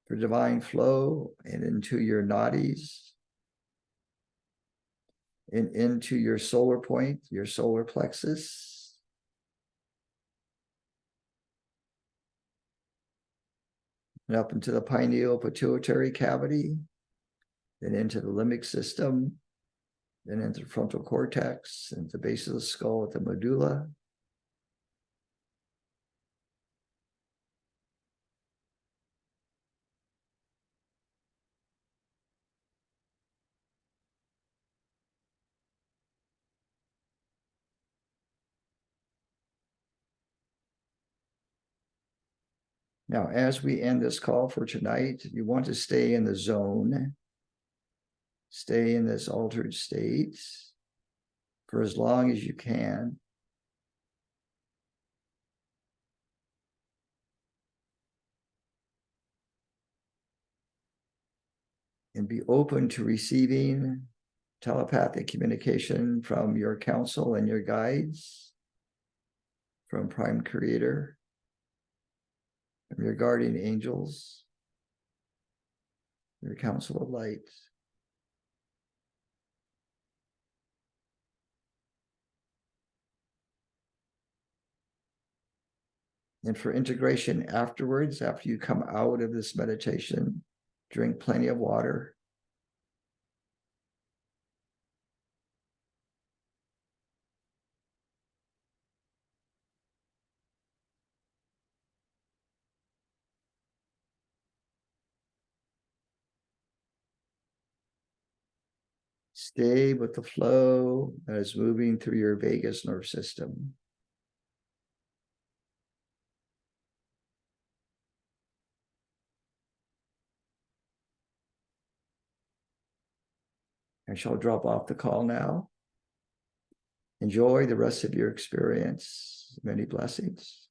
for divine flow, and into your nadis, and into your solar point, your solar plexus. And up into the pineal pituitary cavity, then into the limbic system, then into the frontal cortex, and the base of the skull at the medulla. Now, as we end this call for tonight, you want to stay in the zone, stay in this altered state for as long as you can. And be open to receiving telepathic communication from your counsel and your guides, from Prime Creator, from your guardian angels, your council of light. And for integration afterwards, after you come out of this meditation, drink plenty of water. Stay with the flow that is moving through your vagus nerve system. I shall drop off the call now. Enjoy the rest of your experience. Many blessings.